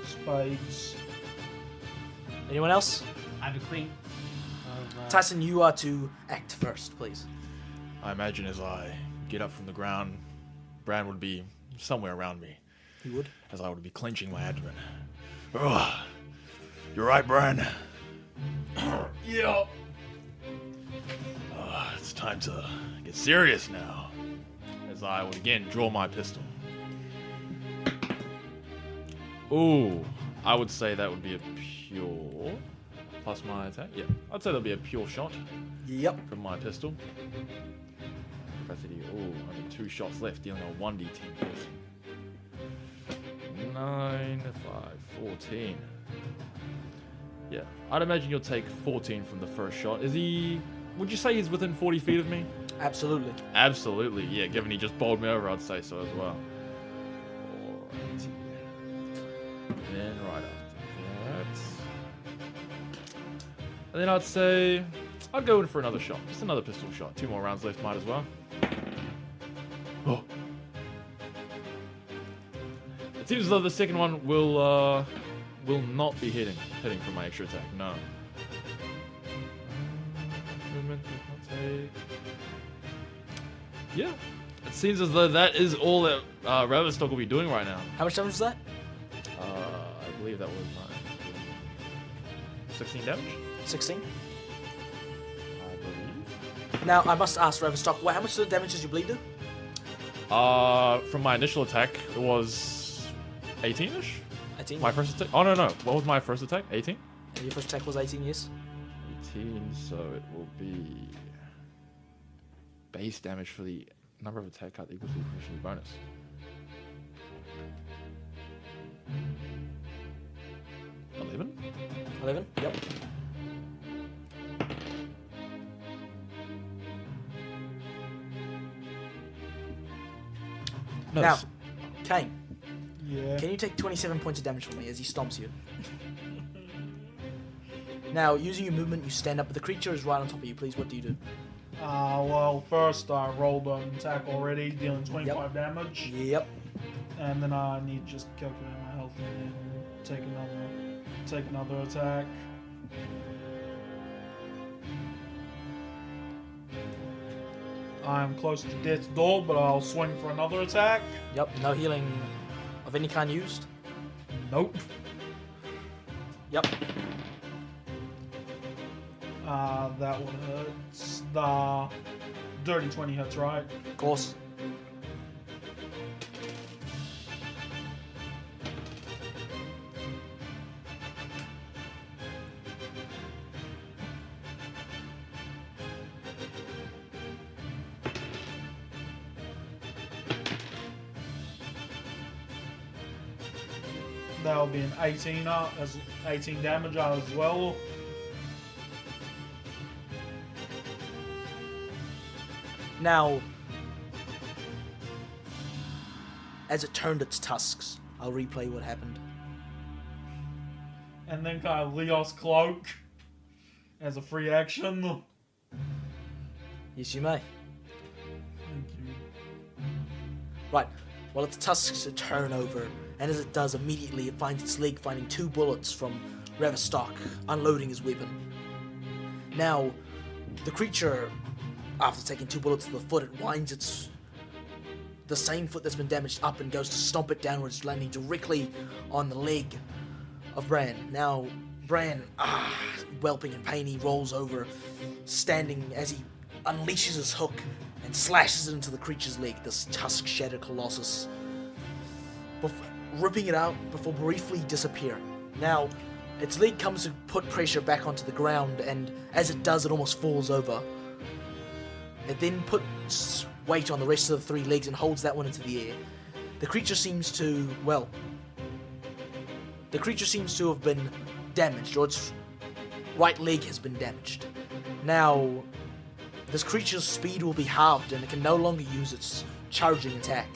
Spades. Anyone else? I have a queen. Tyson, you are to act first, please. I imagine as I get up from the ground, Brann would be somewhere around me. He would? As I would be clenching my abdomen. Ugh. You're right, Brann. Yeah. It's time to get serious now. As I would again draw my pistol. Ooh, I would say that would be a pure plus my attack. Yeah, I'd say that'd be a pure shot. Yep. From my pistol. Capacity. Ooh, only 2 shots left, dealing a 1d10 piercing. 9, 5, 14. Yeah, I'd imagine you'll take 14 from the first shot. Is he? Would you say he's within 40 feet of me? Absolutely. Absolutely, yeah. Given he just bowled me over, I'd say so as well. Alrighty. Then right after that, and then I'd say I'd go in for another shot, just another pistol shot. 2 more rounds left, might as well. Oh. It seems as though the second one will not be hitting from my extra attack. No. Yeah. It seems as though that is all that Ravistock will be doing right now. How much damage was that? I believe that was 16 damage. 16. I believe. Now, I must ask Ravistock, how much damage does your bleed do? From my initial attack, it was 18-ish. 18. My first attack. Oh no. What was my first attack? 18. Your first attack was 18, yes. 18. So it will be base damage for the number of attack cards equals to the proficiency bonus. $11? 11. Yep. No. Now, Kayn, Yeah. can you take 27 points of damage from me as he stomps you? Now, using your movement, you stand up, but the creature is right on top of you. Please, what do you do? Well, first I rolled an attack already, dealing 25 damage. Yep. And then I need to just calculate my health and take another attack. I'm close to death's door, but I'll swing for another attack. Yep. No healing of any kind used. Nope. Yep. That one hurts. The dirty 20 hits, right? Of course. That'll be an 18 as 18 damage as well. Now, as it turned its tusks, I'll replay what happened. And then kind of Leos cloak as a free action. Yes, you may. Thank you. Right, well, its tusks turn over, and as it does, immediately it finds its leg finding 2 bullets from Ravistock, unloading his weapon. Now, the creature, after taking 2 bullets to the foot, it winds the same foot that's been damaged up and goes to stomp it downwards, landing directly on the leg of Brann. Now, Brann, whelping in pain, he rolls over, standing as he unleashes his hook and slashes it into the creature's leg, this tusk-shattered colossus, ripping it out before briefly disappearing. Now, its leg comes to put pressure back onto the ground, and as it does, it almost falls over. It then puts weight on the rest of the 3 legs and holds that one into the air. The creature seems to have been damaged, or its right leg has been damaged. Now, this creature's speed will be halved, and it can no longer use its charging attack.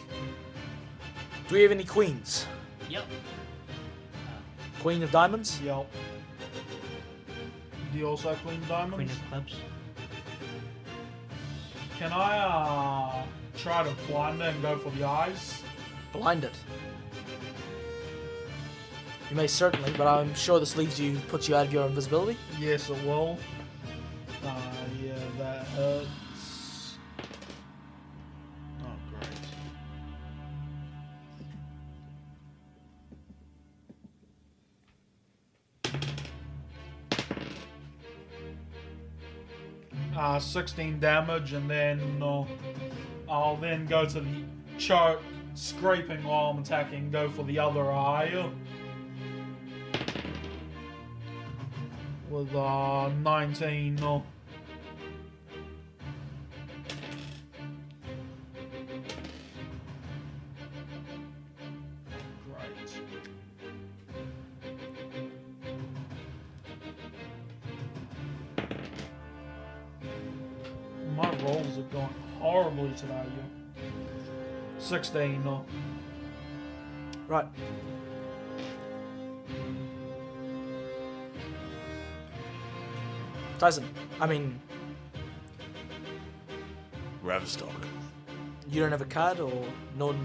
Do we have any queens? Yep. Queen of diamonds? Yep. Do you also have Queen Diamonds? Queen of clubs. Can I try to blind it and go for the eyes? Blind it. You may certainly, but I'm sure this puts you out of your invisibility. Yes, it will. Yeah, that hurts. Oh, great. Uh, 16 damage, and then I'll then go to the choke, scraping while I'm attacking, go for the other eye. With 19. Great. My rolls are going horribly today. 16. Right. Tyson, Ravistock. you don't have a card, or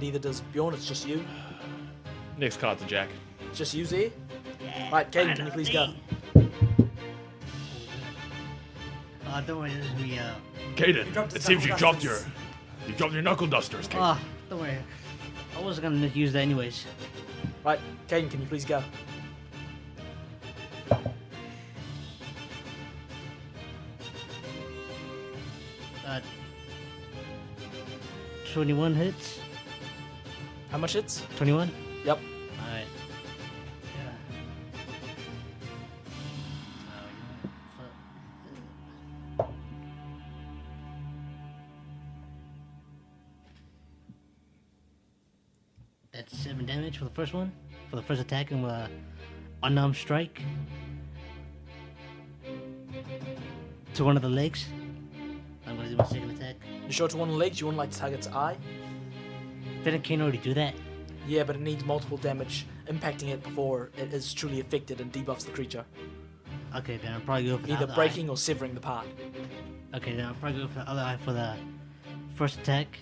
neither does Bjorn, it's just you? Next card to Jack. It's just you, Zaahir? Right, Kaiden, can you please go? Don't worry, this is me. Kaiden, it seems you dropped your knuckle dusters, Kaiden. Don't worry. I wasn't gonna use that anyways. Right, Kaiden, can you please go? 21 hits. How much hits? 21? Yep. Alright. Yeah. That's 7 damage for the first one. For the first attack, and unarmed strike to one of the legs. I'm gonna do my second attack. You sure to one of the legs? You wouldn't like to target its eye? Didn't Kayn already do that? Yeah, but it needs multiple damage impacting it before it is truly affected and debuffs the creature. Okay, then I'll probably go for the Either other breaking or severing the part. eye. Okay, then I'll probably go for the other eye for the first attack.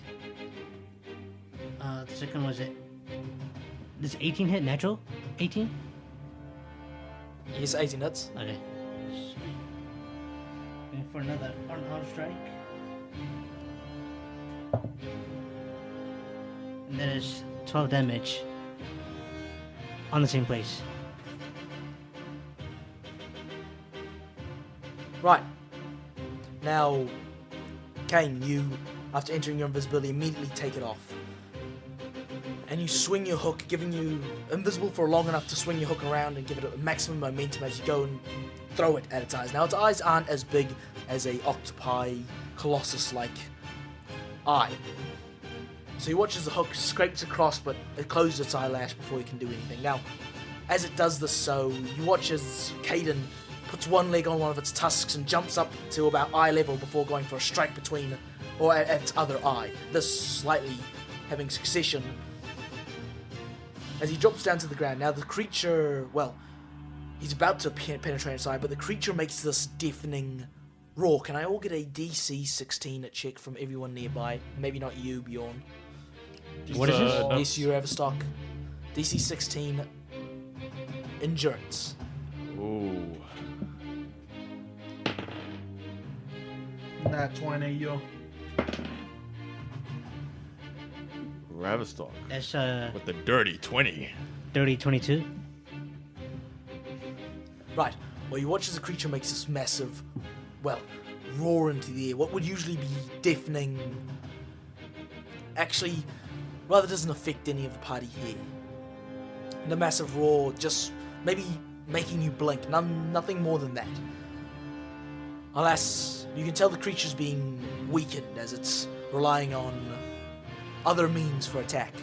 The second was it? Does 18 hit natural? 18? Yes, 18 hits. Okay. Going for another unarmed strike. And that is 12 damage on the same place. Right. Now, Kayn, you, after entering your invisibility, immediately take it off. And you swing your hook, giving you invisible for long enough to swing your hook around and give it a maximum momentum as you go and throw it at its eyes. Now, its eyes aren't as big as a octopi colossus-like eye. So he watches the hook, scrapes across, but it closes its eyelash before he can do anything. Now, as it does this, so you watch as Kaiden puts one leg on one of its tusks and jumps up to about eye level before going for a strike between, or at its other eye. This slightly having succession. As he drops down to the ground, now the creature, well, he's about to penetrate inside, but the creature makes this deafening roar. Can I all get a DC 16 check from everyone nearby? Maybe not you, Bjorn. What is this? Yes, you Ravistock. DC 16 endurance. Ooh. Nat 20, yo. Ravistock. That's With the dirty 20. dirty 22. Right. Well, you watch as the creature makes this massive, well, roar into the air. What would usually be deafening, actually, rather doesn't affect any of the party here. The massive roar just maybe making you blink. Nothing more than that. Alas, you can tell the creature's being weakened as it's relying on other means for attack.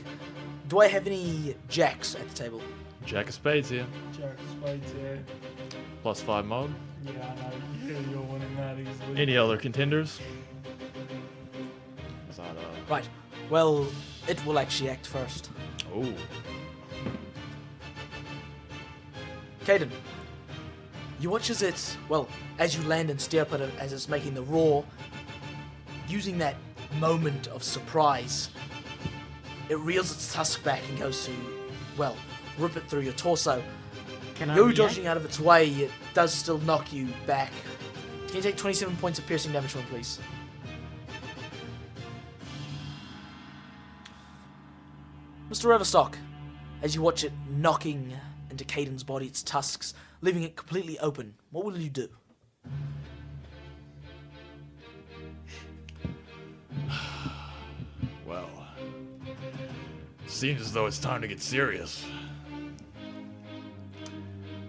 Do I have any jacks at the table? Jack of spades here. Jack of spades, yeah. +5 mode. Yeah, I know. Yeah, you're winning that easily. Any other contenders? Is that, Right. Well, it will actually act first. Ooh. Kaiden, you watch as it, well, as you land and stare up at it as it's making the roar, using that moment of surprise, it reels its tusk back and goes to, well, rip it through your torso. Can I You're react? dodging out of its way, it does still knock you back. Can you take 27 points of piercing damage from it, please? Mr. Ravistock, as you watch it knocking into Kaiden's body, its tusks, leaving it completely open, what will you do? Well, seems as though it's time to get serious.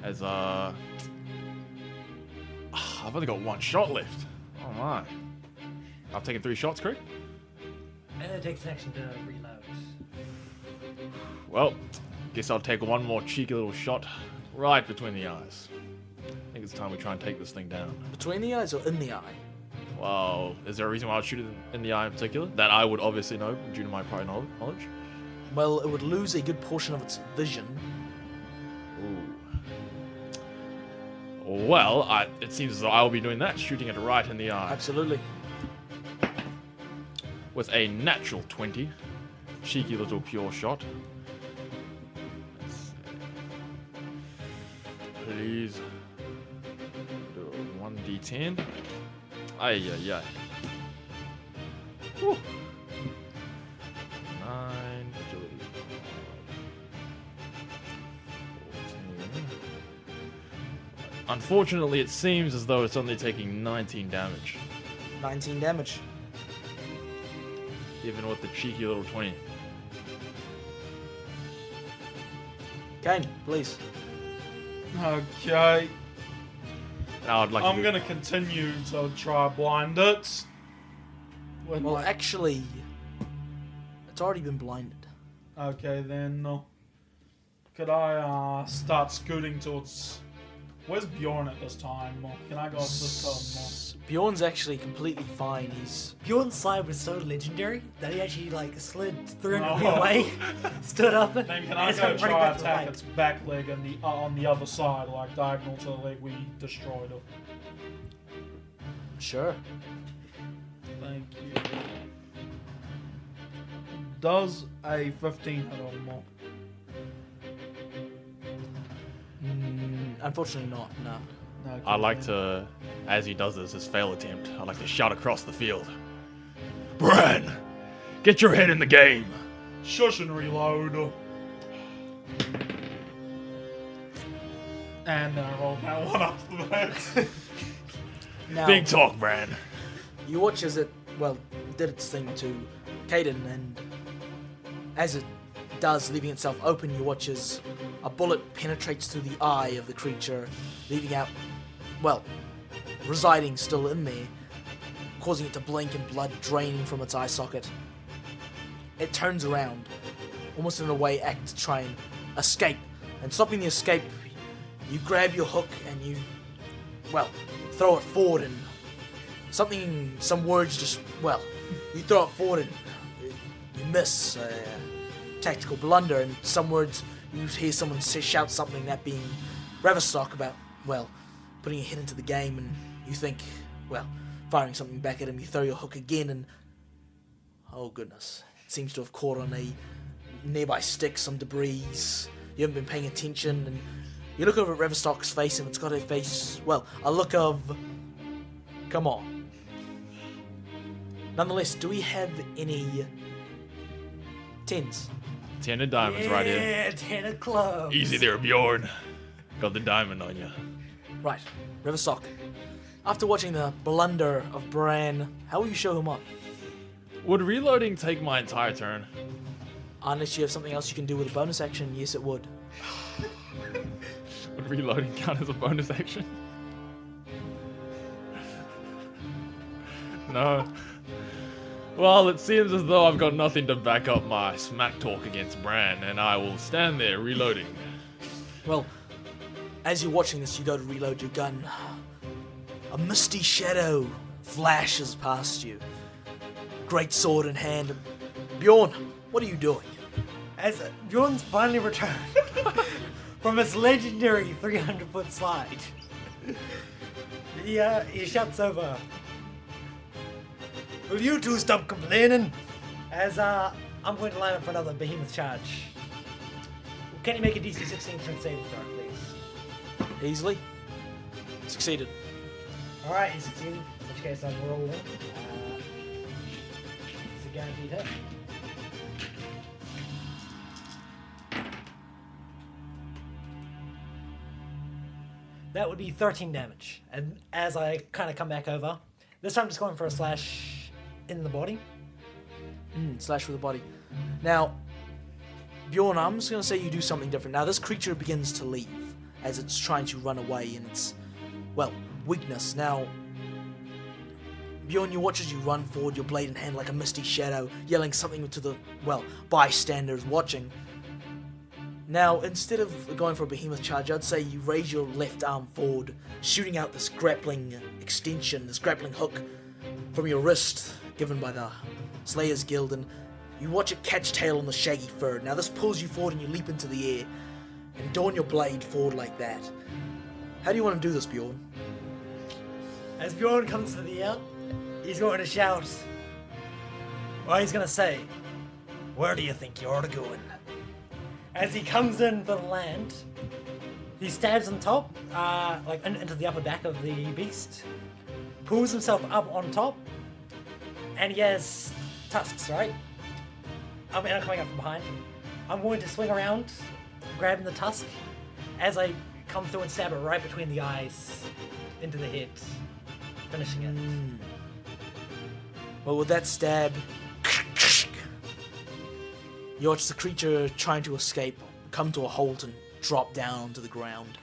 As, I've only got one shot left. Oh my. I've taken 3 shots, correct? And it takes an action to reload. Well, guess I'll take one more cheeky little shot right between the eyes. I think it's time we try and take this thing down. Between the eyes or in the eye? Well, is there a reason why I'd shoot it in the eye in particular? That I would obviously know due to my prior knowledge? Well, it would lose a good portion of its vision. Ooh. Well, it seems as though I will be doing that, shooting it right in the eye. Absolutely. With a natural 20. Cheeky little pure shot. Let's see. Please. Do a 1d10. Ay, ay, ay. Whew. 9, agility. 14. Unfortunately, it seems as though it's only taking 19 damage. 19 damage. Even with the cheeky little 20. Kayn, please. Okay. Now I'd like I'm to gonna continue to try blind it. With Well, my- actually, it's already been blinded. Okay, then. Could I start scooting towards... Where's Bjorn at this time? Can I go up this Bjorn's actually completely fine. He's Bjorn's slide was so legendary that he actually slid 300 Oh. feet away, stood up, Then can I and go started running try back to the attack light. its back leg and on the other side, like diagonal to the leg we destroyed it? sure. Thank you. Does a 15 hit or more? Unfortunately not, no. Okay, I'd like then. to, as he does this, his fail attempt, I'd like to shout across the field. Brann! Get your head in the game! Shush and reload. And I rolled that one up to the back. Now, Big talk, Brann. you watch as it, well, did its thing to Kaiden, and as it does, leaving itself open, you watch as a bullet penetrates through the eye of the creature, leaving out, well, residing still in there, causing it to blink and blood draining from its eye socket. It turns around, almost in a way act to try and escape, And stopping the escape, you grab your hook and you, throw it forward and some words just, you throw it forward and you miss a tactical blunder, and some words you hear someone shout something, that being Ravistock, about, putting a hit into the game, and you think, firing something back at him, you throw your hook again, and oh goodness, it seems to have caught on a nearby stick, some debris. You haven't been paying attention, and you look over at Ravistock's face, and it's got a face, a look of, come on. Nonetheless, do we have any 10s? 10 of diamonds right here. Yeah, 10 of clubs. Easy there, Bjorn. Got the diamond on you. Right, Ravistock. After watching the blunder of Brann, how will you show him up? Would reloading take my entire turn? Unless you have something else you can do with a bonus action, yes it would. Would reloading count as a bonus action? No. Well, it seems as though I've got nothing to back up my smack talk against Brann, and I will stand there reloading. Well, as you're watching this, you go to reload your gun. A misty shadow flashes past you. Great sword in hand. Bjorn, what are you doing? As Bjorn's finally returned from his legendary 300-foot slide, he shouts over, "Will you two stop complaining?" As I'm going to line up for another behemoth charge. Can you make a DC 16 strength saving throw, please? Easily. Succeeded. Alright, he succeeded, in which case I'm rolling. It's a guaranteed hit. That would be 13 damage. And as I kind of come back over, this time I'm just going for a slash in the body. Slash with the body. Now, Bjorn, I'm just going to say you do something different. Now, this creature begins to leave as it's trying to run away in its, weakness. Now, Bjorn, you watch as you run forward, your blade in hand like a misty shadow, yelling something to the, bystanders watching. Now, instead of going for a behemoth charge, I'd say you raise your left arm forward, shooting out this grappling extension, this grappling hook from your wrist, given by the Slayers Guild, and you watch it catch tail on the shaggy fur. Now, this pulls you forward and you leap into the air, and dawn your blade forward like that. How do you want to do this, Bjorn? As Bjorn comes to the air, he's going to shout. Well, he's going to say, "Where do you think you're going?" As he comes in for the land, he stabs on top, into the upper back of the beast, pulls himself up on top, and he has tusks, right? I'm coming up from behind. I'm going to swing around, grabbing the tusk, as I come through and stab it right between the eyes, into the head, finishing it. Well, with that stab, you watch the creature trying to escape come to a halt and drop down onto the ground.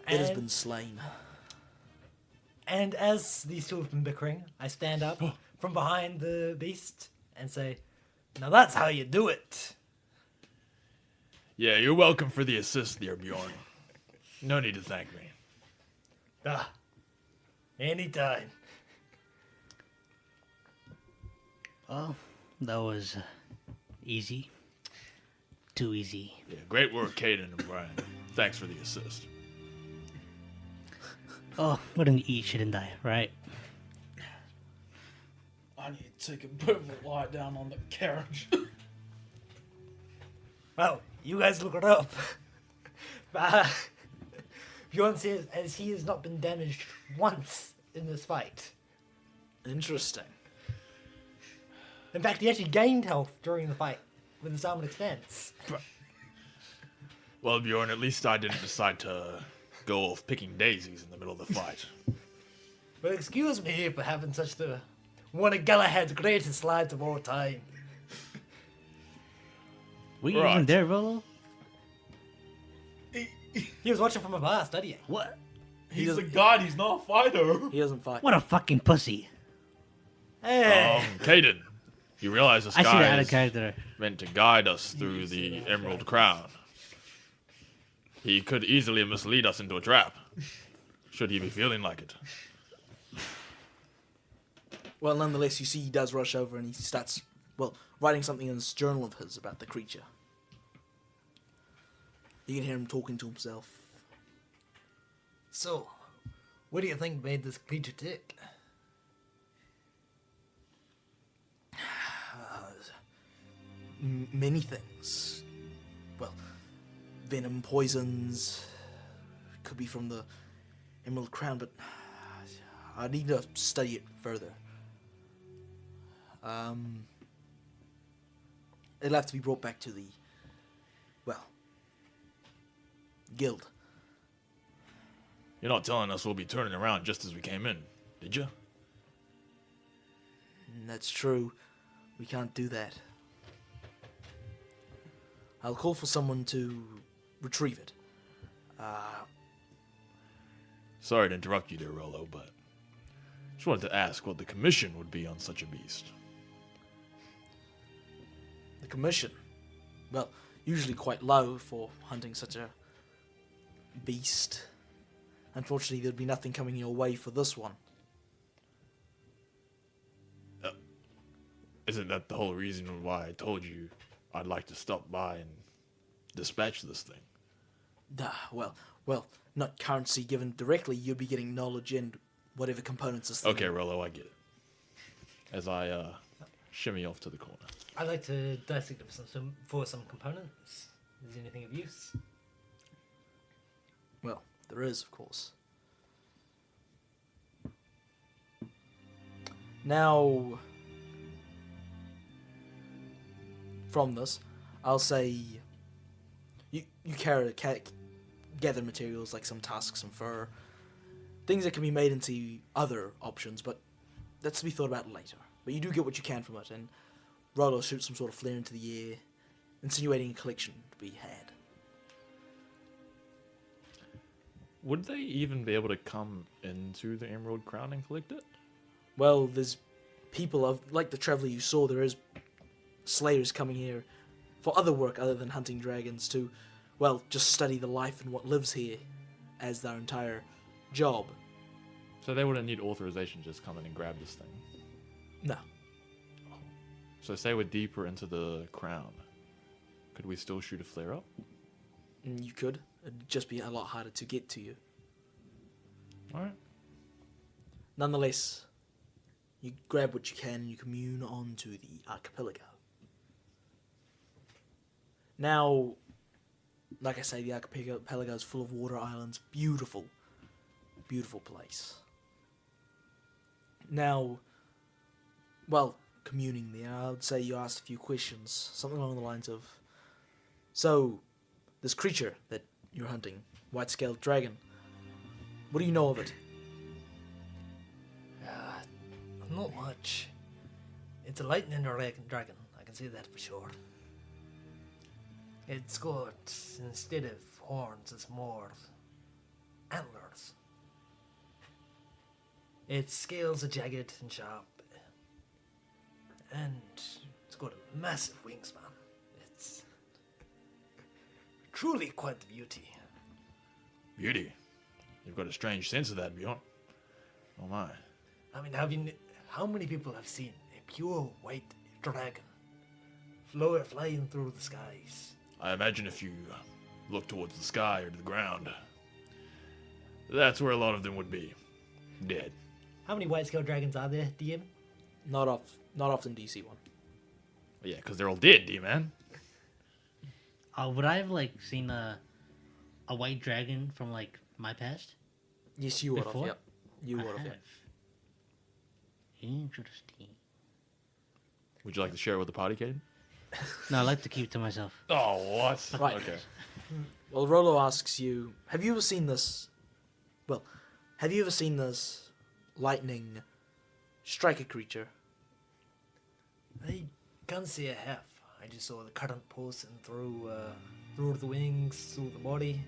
It has been slain. And as these two have been bickering, I stand up from behind the beast and say, "Now that's how you do it." Yeah, you're welcome for the assist there, Bjorn. No need to thank me. Anytime. Well, that was easy. Too easy. Yeah, great work, Kaiden and Brann. Thanks for the assist. Oh, we didn't eat, shouldn't I? Right? I need to take a bit of a lie down on the carriage. Well, you guys look it up. Bjorn says, as he has not been damaged once in this fight. Interesting. In fact, he actually gained health during the fight with his armored expanse. Well, Bjorn, at least I didn't decide to go off picking daisies in the middle of the fight. Well, excuse me for having one of Galahad's greatest slides of all time. Were you even there, Volo? He was watching from afar, studying. What? He's a god, he's not a fighter. He doesn't fight. What a fucking pussy. Hey! Kaiden, You realize this I should guy add a is character. meant to guide us through the Emerald Crown. He could easily mislead us into a trap, should he be feeling like it. Well, nonetheless, you see he does rush over and he starts, well, writing something in this journal of his about the creature. You can hear him talking to himself. So, what do you think made this creature tick? Many things. Well, venom, poisons, could be from the Emerald Crown, but I need to study it further. It'll have to be brought back to the, well, guild. You're not telling us we'll be turning around just as we came in, did you? That's true. We can't do that. I'll call for someone to retrieve it. Sorry to interrupt you there, Rollo, but just wanted to ask what the commission would be on such a beast. The commission? Well, usually quite low for hunting such a beast. Unfortunately, there'd be nothing coming your way for this one. Isn't that the whole reason why I told you I'd like to stop by and dispatch this thing? Well, not currency given directly, you'd be getting knowledge and whatever components this thing. Okay, Rollo, I get it. As I shimmy off to the corner. I'd like to dissect it for some components. Is there anything of use? Well, there is, of course. Now, from this, I'll say you gather materials like some tusks, some fur, things that can be made into other options, but that's to be thought about later. But you do get what you can from it, and Rollo shoots some sort of flare into the air, insinuating a collection to be had. Would they even be able to come into the Emerald Crown and collect it? Well, there's people of, like the traveler you saw, there is slayers coming here for other work other than hunting dragons to, well, just study the life and what lives here as their entire job. So they wouldn't need authorization to just come in and grab this thing? No. So say we're deeper into the crown. Could we still shoot a flare up? You could. It'd just be a lot harder to get to you. Alright. Nonetheless, you grab what you can and you commune onto the archipelago. Now, like I say, the archipelago is full of water islands. Beautiful, beautiful place. Now, well, communing there, I would say you asked a few questions. Something along the lines of, so, this creature that you're hunting, white-scaled dragon, what do you know of it? Not much. It's a lightning dragon, I can say that for sure. It's got, instead of horns, it's more antlers. Its scales are jagged and sharp. And it's got a massive wingspan. It's truly quite the beauty. Beauty. You've got a strange sense of that, Bjorn. Oh my. I mean, how many people have seen a pure white dragon flying through the skies? I imagine if you look towards the sky or to the ground, that's where a lot of them would be. Dead. How many white-scaled dragons are there, DM? Not often do you see one. Yeah, because they're all dead, D-man. Would I have seen a white dragon from my past? Yes, you would have. Before? Yep, you I would have. have. Yep. Interesting. Would you like to share it with the party, Kaiden? No, I like to keep it to myself. Oh, what? Right. Okay. Well, Rollo asks you, have you ever seen this? Well, have you ever seen this lightning strike a creature? I can't say I have. I just saw the current pulsing through the wings, through the body,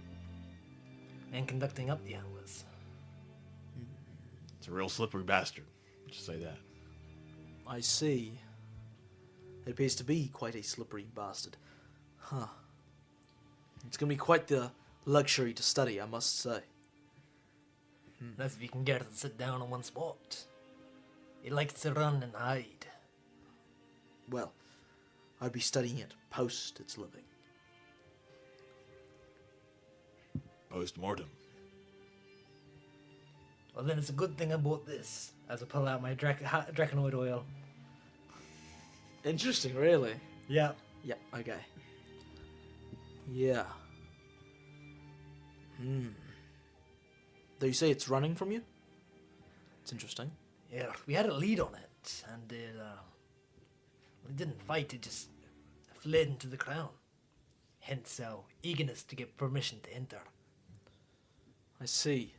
and conducting up the antlers. It's a real slippery bastard. Just say that. I see. It appears to be quite a slippery bastard. Huh. It's going to be quite the luxury to study, I must say. That's if you can get it to sit down on one spot. It likes to run and hide. Well, I'd be studying it post its living. Post-mortem. Well, then it's a good thing I bought this, as I pull out my dracanoid oil. Interesting, really. Yeah. Yeah, okay. Yeah. Though you say it's running from you? It's interesting. Yeah, we had a lead on it, and it didn't fight, it just fled into the crown. Hence our eagerness to get permission to enter. I see.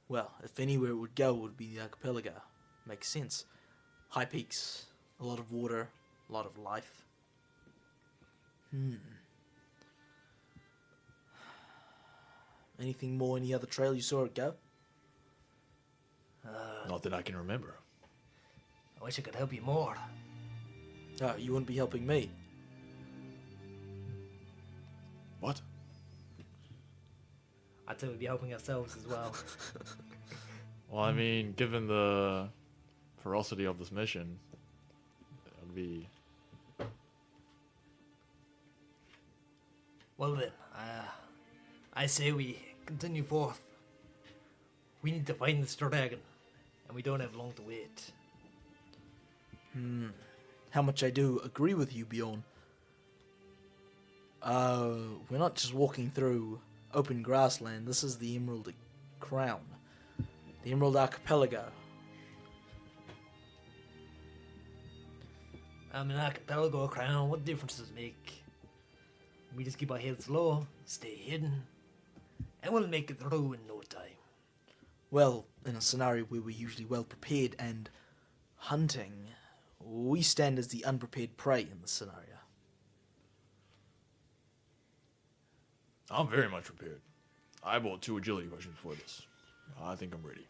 Well, if anywhere it would go, it would be the archipelago. Makes sense. High peaks, a lot of water, a lot of life. Anything more, any other trail you saw it go? Not that I can remember. I wish I could help you more. Oh, you wouldn't be helping me. What? I'd say we'd be helping ourselves as well. Well, I mean, given the ferocity of this mission, it would be... Well then, I say we continue forth. We need to find this dragon, and we don't have long to wait. How much I do agree with you, Bjorn. We're not just walking through open grassland. This is the Emerald Crown. The Emerald Archipelago. I'm an archipelago or crown, what difference does it make? We just keep our heads low, stay hidden, and we'll make it through in no time. Well, in a scenario where we're usually well prepared and hunting, we stand as the unprepared prey in this scenario. I'm very much prepared. I bought 2 agility potions for this. I think I'm ready.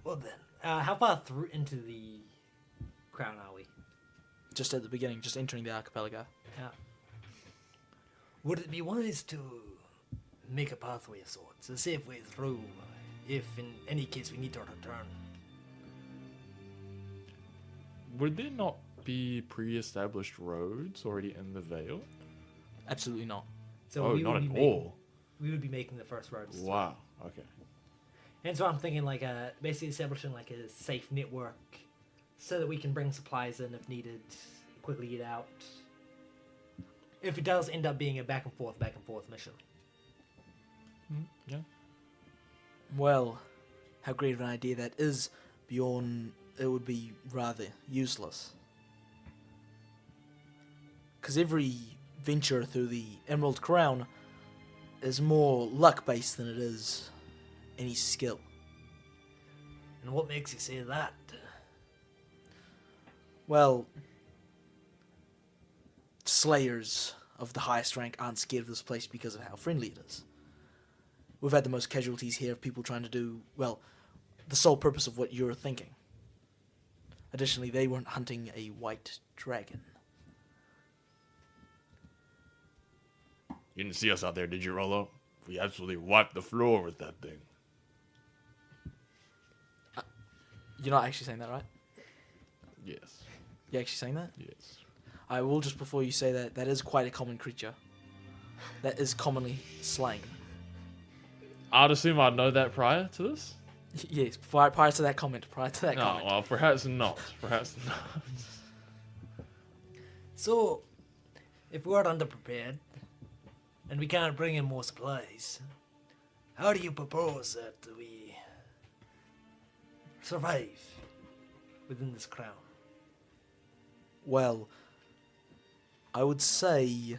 Well then, how far through into the crown are we? Just at the beginning, just entering the archipelago. Yeah. Would it be wise to make a pathway of sorts, a safe way through, if in any case we need to return? Would there not be pre-established roads already in the Vale? Absolutely not. So Oh, we not would at be all. We would be making the first roads. Wow. Okay. And so I'm thinking like basically establishing like a safe network so that we can bring supplies in if needed, quickly get out. If it does end up being a back and forth mission. Yeah. Well, how great of an idea that is, Bjorn, it would be rather useless. Because every venture through the Emerald Crown is more luck-based than it is any skill. And what makes you say that? Well, slayers of the highest rank aren't scared of this place because of how friendly it is. We've had the most casualties here of people trying to do, well, the sole purpose of what you're thinking. Additionally, they weren't hunting a white dragon. You didn't see us out there, did you, Rollo? We absolutely wiped the floor with that thing. You're not actually saying that, right? Yes. You're actually saying that? Yes. I will just before you say that, that is quite a common creature. That is commonly slain. I'd assume I'd know that prior to this? Yes, prior to that comment. Prior to that No, comment. well, perhaps not. Perhaps not. So, if we're underprepared, and we can't bring in more supplies, how do you propose that we survive within this crown? Well, I would say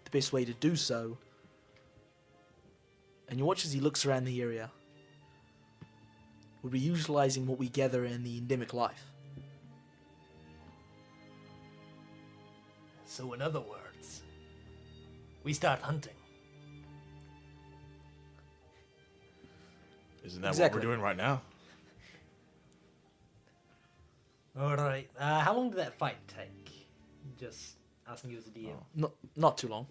the best way to do so, and you watch as he looks around the area, would be utilizing what we gather in the endemic life. So in other words, we start hunting. Isn't that Exactly. what we're doing right now? Alright, how long did that fight take? Just asking you as a DM. Not too long.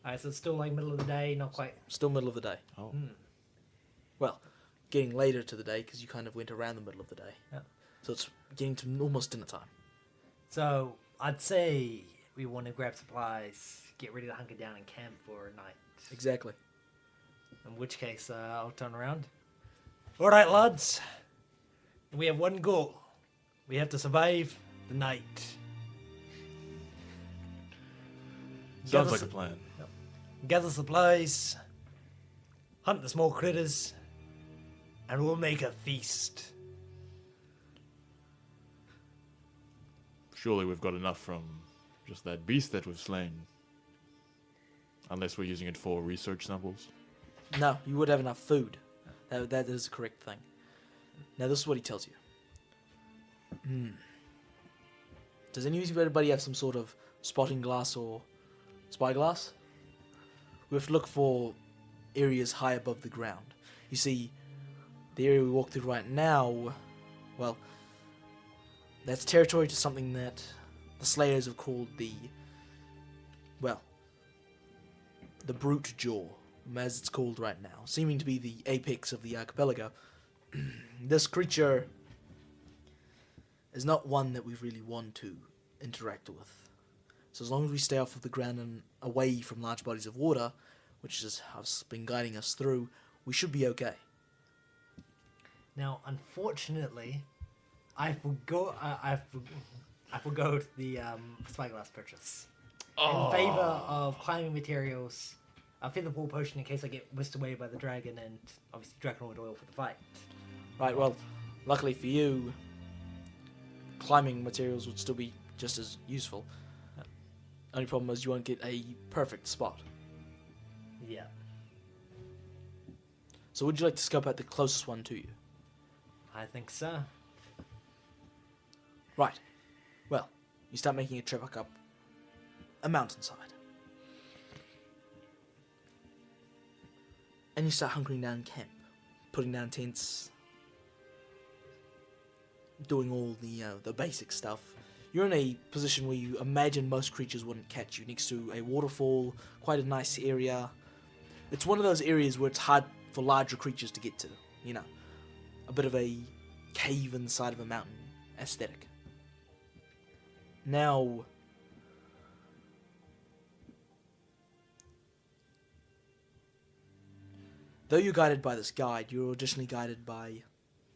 Alright, so it's still like middle of the day, not quite. Still middle of the day. Oh. Well, getting later to the day because you kind of went around the middle of the day. Yeah. So it's getting to almost dinner time. So I'd say we want to grab supplies, get ready to hunker down and camp for a night. Exactly. In which case, I'll turn around. Alright, lads. We have one goal. We have to survive the night. Sounds like a plan. Gather supplies, hunt the small critters, and we'll make a feast. Surely we've got enough from just that beast that we've slain. Unless we're using it for research samples. No, you would have enough food. That is the correct thing. Now, this is what he tells you. Does anybody have some sort of spotting glass or spyglass? We have to look for areas high above the ground. You see, the area we walk through right now, well, that's territory to something that the Slayers have called the Brute Jaw, as it's called right now, seeming to be the apex of the archipelago. This creature is not one that we really want to interact with. So as long as we stay off of the ground and away from large bodies of water, which is how it's been guiding us through, we should be okay. Now, unfortunately, I forgot the spyglass purchase. In favor of climbing materials, a featherfall potion in case I get whisked away by the dragon, and obviously dragonwood oil for the fight. Right, well, luckily for you, climbing materials would still be just as useful. Only problem is you won't get a perfect spot. Yeah. So would you like to scope out the closest one to you? I think so. Right. Well, you start making a trek up a mountainside. And you start hunkering down camp, putting down tents, doing all the basic stuff. You're in a position where you imagine most creatures wouldn't catch you, next to a waterfall, quite a nice area. It's one of those areas where it's hard for larger creatures to get to, you know. A bit of a cave inside of a mountain aesthetic. Now, though you're guided by this guide, you're additionally guided by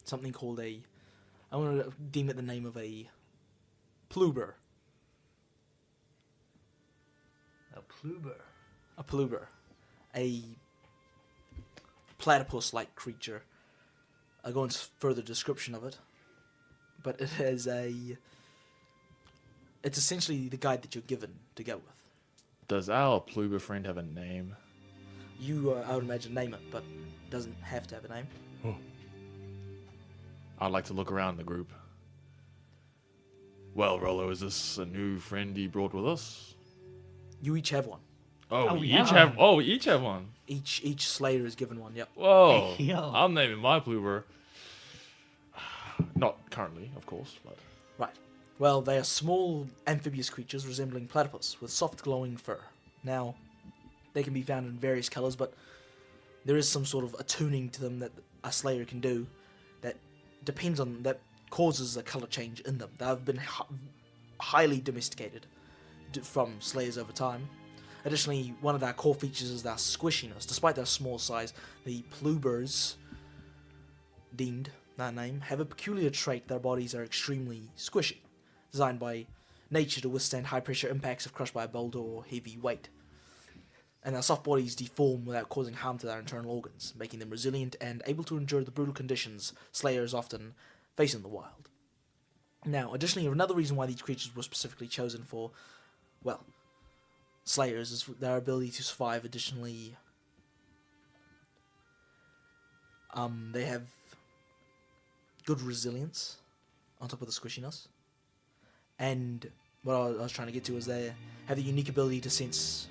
something called I'm going to deem it the name of a Pluber. A pluber. A Pluber. A platypus-like creature. I'll go into further description of it. But it is it's essentially the guide that you're given to go with. Does our Pluber friend have a name? You, I would imagine, name it, but it doesn't have to have a name. I'd like to look around the group. Well, Rollo, is this a new friend you brought with us? You each have one. Oh, we yeah. each have one. Each Slayer is given one, yep. Whoa. Hey, yo. I'm naming my Pluber. Not currently, of course, but... Right. Well, they are small amphibious creatures resembling platypus with soft glowing fur. Now, they can be found in various colours, but there is some sort of attuning to them that a Slayer can do that causes a colour change in them. They have been highly domesticated from Slayers over time. Additionally, one of their core features is their squishiness. Despite their small size, the Plubers, deemed that name, have a peculiar trait: their bodies are extremely squishy, designed by nature to withstand high pressure impacts if crushed by a boulder or heavy weight. And their soft bodies deform without causing harm to their internal organs, making them resilient and able to endure the brutal conditions Slayers often face in the wild. Now, additionally, another reason why these creatures were specifically chosen for, well, Slayers is their ability to survive. Additionally, they have good resilience on top of the squishiness. And what I was trying to get to is they have the unique ability to sense...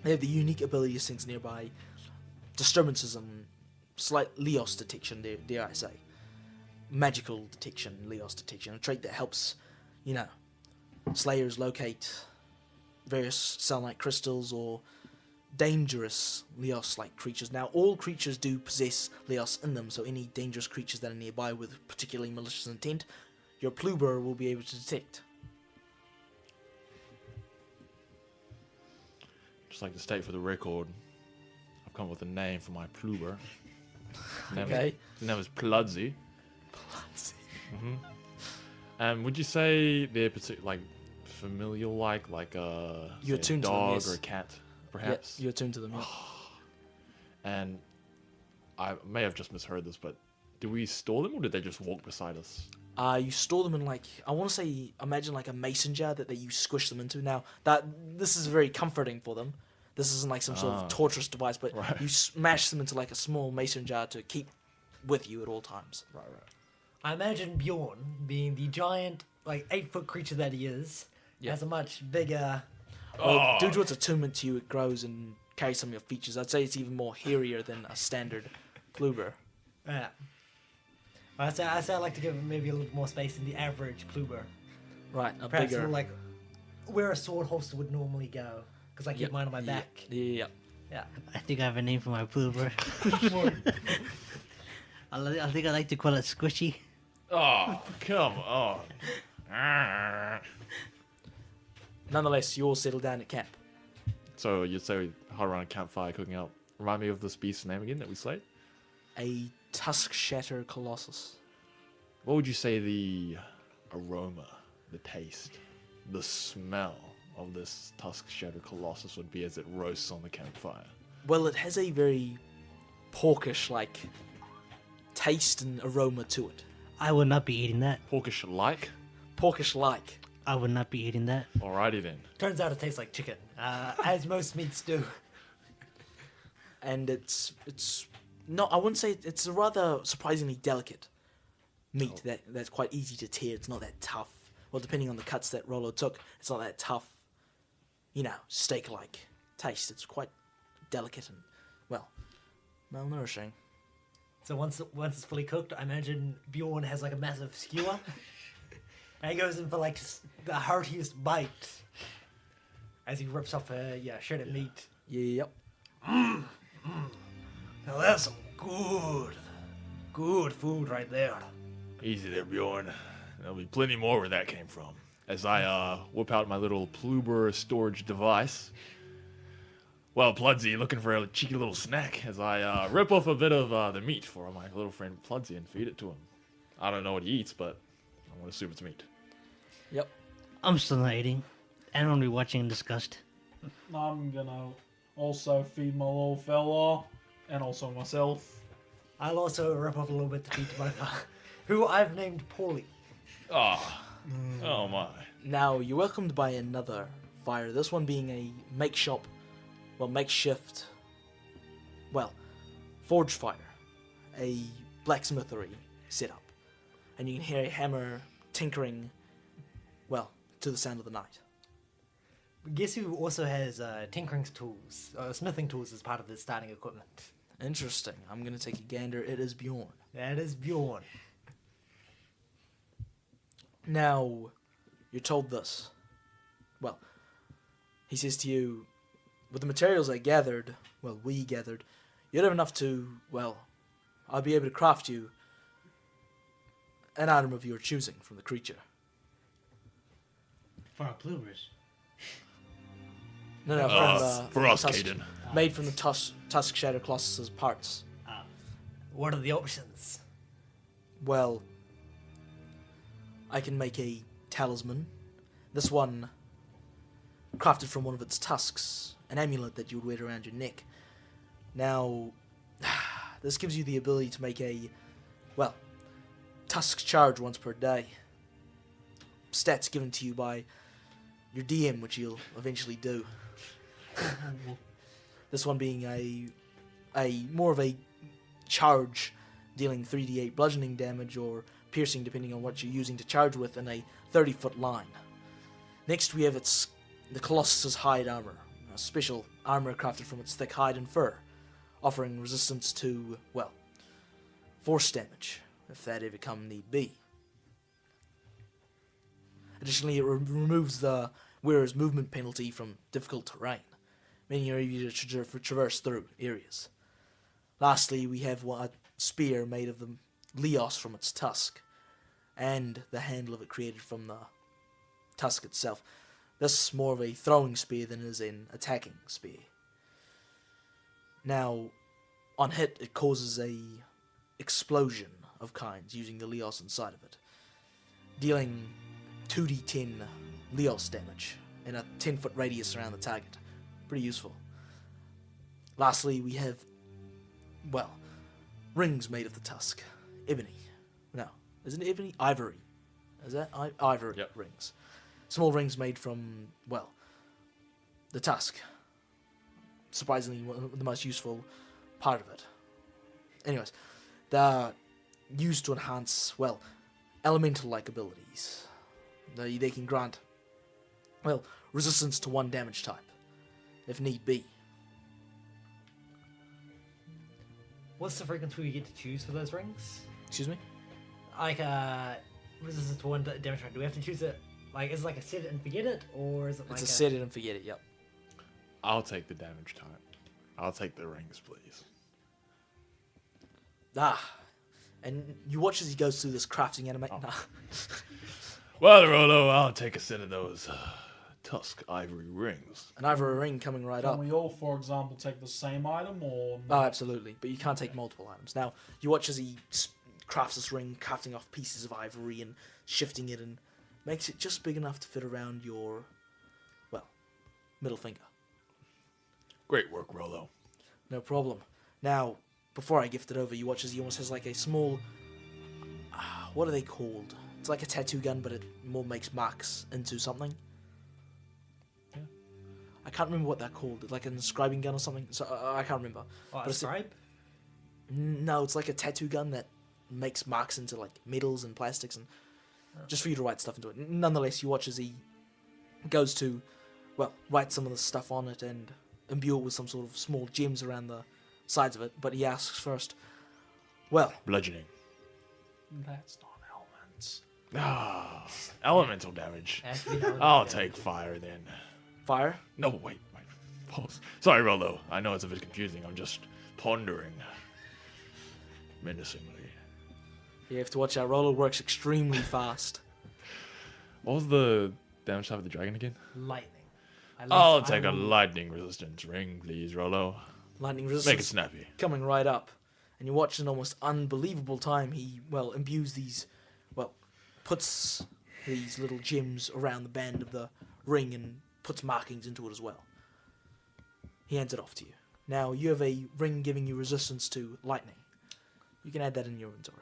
They have the unique ability to sense nearby disturbances and slight Leos detection, dare I say. magical detection, Leos detection, a trait that helps, Slayers locate various Selenite crystals or dangerous Leos-like creatures. Now, all creatures do possess Leos in them, so any dangerous creatures that are nearby with particularly malicious intent, your Pluber will be able to detect. Just like to state for the record, I've come up with a name for my Pluber. Okay. His name is Pludzy. Mm-hmm. And would you say they're familial-like, like a You're attuned to them, dog yes. or a cat, perhaps? Yeah, you're attuned to them, yeah. And I may have just misheard this, but do we store them or did they just walk beside us? You store them in imagine like a mason jar that you squish them into. Now, this is very comforting for them. This isn't like some sort of torturous device, but right. you smash them into like a small mason jar to keep with you at all times. Right. I imagine Bjorn, being the giant, 8-foot creature that he is, has a much bigger... Well, due to its attunement to you, it grows and carries some of your features. I'd say it's even more hairier than a standard Pluber. Yeah. I say I'd like to give him maybe a little more space than the average Pluber. Right, a Perhaps bigger... where a sword holster would normally go. Because I keep mine on my back. Yeah. I think I have a name for my Pluber. I think I like to call it Squishy. Oh, come on. Nonetheless, you all settle down at camp. So you'd say we hide around a campfire cooking up. Remind me of this beast's name again that we slayed? A tusk shatter colossus. What would you say the aroma, the taste, the smell of this tusk shatter colossus would be as it roasts on the campfire? Well, it has a very porkish taste and aroma to it. I would not be eating that. Porkish-like? Porkish-like. I would not be eating that. Alrighty then. Turns out it tastes like chicken, as most meats do. And it's not, I wouldn't say, it's a rather surprisingly delicate meat that's quite easy to tear. It's not that tough. Well, depending on the cuts that Rollo took, it's not that tough, steak-like taste. It's quite delicate and, malnourishing. So once it's fully cooked, I imagine Bjorn has a massive skewer. And he goes in for the heartiest bite as he rips off a shredded meat. Yep. Now that's some good food right there. Easy there, Bjorn. There'll be plenty more where that came from. As I whip out my little Pluber storage device. Well, Pludzy, looking for a cheeky little snack as I rip off a bit of the meat for my little friend Pludzy and feed it to him. I don't know what he eats, but I'm going to assume it's meat. Yep. I'm still not eating. And I'm going to be watching in disgust. I'm gonna also feed my little fella, and also myself. I'll also rip off a little bit to feed to my father, who I've named Paulie. Oh my. Now, you're welcomed by another fire, this one being a makeshift, forge fire, a blacksmithery setup. And you can hear a hammer tinkering, to the sound of the night. Guess who also has tinkering tools, smithing tools as part of his starting equipment? Interesting. I'm going to take a gander. It is Bjorn. That is Bjorn. Now, you're told this. Well, he says to you, with the materials we gathered, you'd have enough to, I'll be able to craft you an item of your choosing from the creature. For our Plubers. No, for us, tusk, Kaiden. made from the tusk shatter colossus's parts. What are the options? Well, I can make a talisman. This one, crafted from one of its tusks, an amulet that you would wear around your neck. Now, this gives you the ability to make a, tusk charge once per day. Stats given to you by your DM, which you'll eventually do. This one being a more of a charge, dealing 3d8 bludgeoning damage or piercing, depending on what you're using to charge with, in a 30-foot line. Next, we have the Colossus's hide armor, a special armor crafted from its thick hide and fur, offering resistance to, force damage, if that ever come need be. Additionally, it removes the wearer's movement penalty from difficult terrain, meaning you're able to traverse through areas. Lastly, we have a spear made of the leos from its tusk, and the handle of it created from the tusk itself. This is more of a throwing spear than it is an attacking spear. Now, on hit, it causes a explosion of kinds using the leos inside of it, dealing 2d10 leos damage in a 10-foot radius around the target. Pretty useful. Lastly, we have, well, rings made of the tusk. Ebony. No, isn't it ebony? Ivory. Is that ivory? Yep. Rings. Small rings made from, well, the tusk. Surprisingly, one of the most useful part of it. Anyways, they're used to enhance, well, elemental-like abilities. They can grant, well, resistance to one damage type, if need be. What's the frequency we get to choose for those rings? Excuse me? Like, resistance to one damage type. Do we have to choose it? Like, is it like a set it and forget it, or is it like It's a set it and forget it, yep. I'll take the damage type. I'll take the rings, please. And you watch as he goes through this crafting animation. Oh. Well, Rolo, I'll take a set of those tusk ivory rings. An ivory ring coming right Can up. we all, for example, take the same item, or... Oh, absolutely. But you can't take multiple items. Now, you watch as he crafts this ring, crafting off pieces of ivory and shifting it, and makes it just big enough to fit around your, well, middle finger. Great work, Rolo. No problem. Now, before I gift it over, you watch as he almost has like a small... what are they called? It's like a tattoo gun, but it more makes marks into something. Yeah. I can't remember what they're called. Like an inscribing gun or something. So I can't remember. Oh, But a scribe? No, it's like a tattoo gun that makes marks into like metals and plastics and just for you to write stuff into it. Nonetheless, you watch as he goes to, well, write some of the stuff on it and imbue it with some sort of small gems around the sides of it. But he asks first, well, Bludgeoning. That's not elements. Ah, elemental damage. Has to be done. I'll take fire then. fire? No, wait. Pause. Sorry, Rolo. I know it's a bit confusing. I'm just pondering menacingly. You have to watch out. Roller works extremely fast. What was the damage type of the dragon again? Lightning. I'll take a lightning resistance ring, please, Rolo. Lightning Make it resistance snappy. coming right up. And you watch an almost unbelievable time he, well, imbues these, well, puts these little gems around the band of the ring and puts markings into it as well. He hands it off to you. Now, you have a ring giving you resistance to lightning. You can add that in your inventory.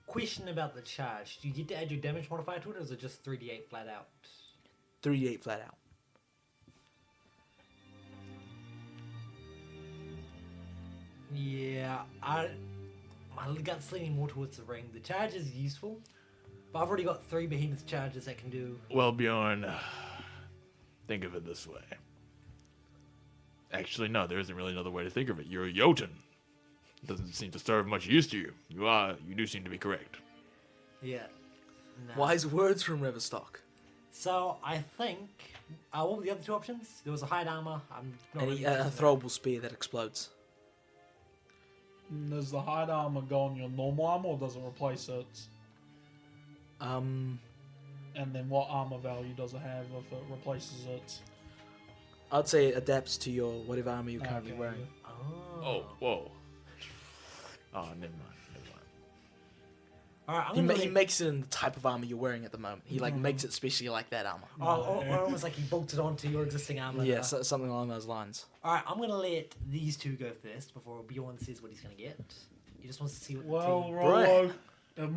Question about the charge. Do you get to add your damage modifier to it, or is it just 3d8 flat out? 3d8 flat out. Yeah, my gut's leaning more towards the ring. The charge is useful, but I've already got 3 behemoth charges that can do... Well, Bjorn, think of it this way. Actually, no, there isn't really another way to think of it. You're a Jotun. Doesn't seem to serve much use to you. You do seem to be correct. Yeah. No. Wise words from Ravistock. So, I think... what were the other 2 options? There was a hide armor. I'm not And really a using that. throwable spear that explodes. Does the hide armor go on your normal armor, or does it replace it? And then what armor value does it have if it replaces it? I'd say it adapts to your whatever armor you're currently Okay. wearing. Oh, whoa. Oh, never mind. Alright, I'm He, gonna he let- makes it in the type of armor you're wearing at the moment. He makes it specially like that armor. or almost like he bolted onto your existing armor. Yeah, something along those lines. Alright, I'm gonna let these 2 go first before Bjorn says what he's gonna get. He just wants to see what Well, the team... Rolo, it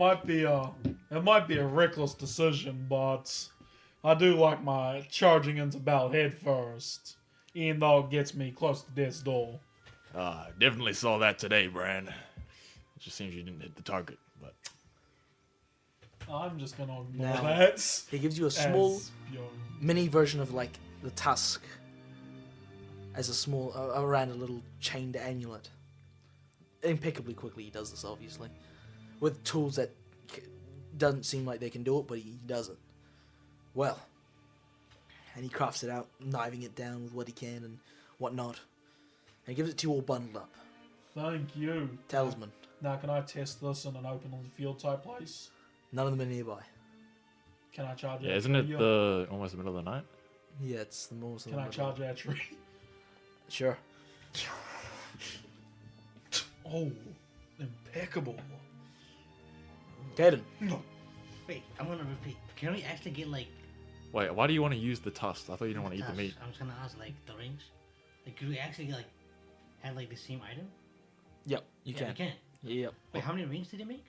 might be a reckless decision, but I do like my charging into battle head first, even though it gets me close to death's door. Definitely saw that today, Brann. It just seems you didn't hit the target, but... I'm just gonna ignore Now, that. He gives you a small as Bjorn. mini version of like the tusk as a small around a little chained amulet. Impeccably quickly he does this, obviously. with tools that doesn't seem like they can do it, but he does it. Well, and he crafts it out, kniving it down with what he can and whatnot. And he gives it to you all bundled up. Thank you. Talisman. Now, can I test this in an open on the field type place? None of them are nearby. Can I charge? Yeah, isn't it the almost the middle of the night? Yeah, it's the most. Can I charge that tree? Sure. Oh, impeccable. Kaiden. Wait, I'm gonna repeat. Can we actually get like? Wait, why do you want to use the tusk? I thought you didn't want to eat the tusk? meat. I'm just gonna ask like the rings. Like, could we actually like have like the same item? Yep, you Yeah, can. we can. Yep. Wait, how many rings did he make?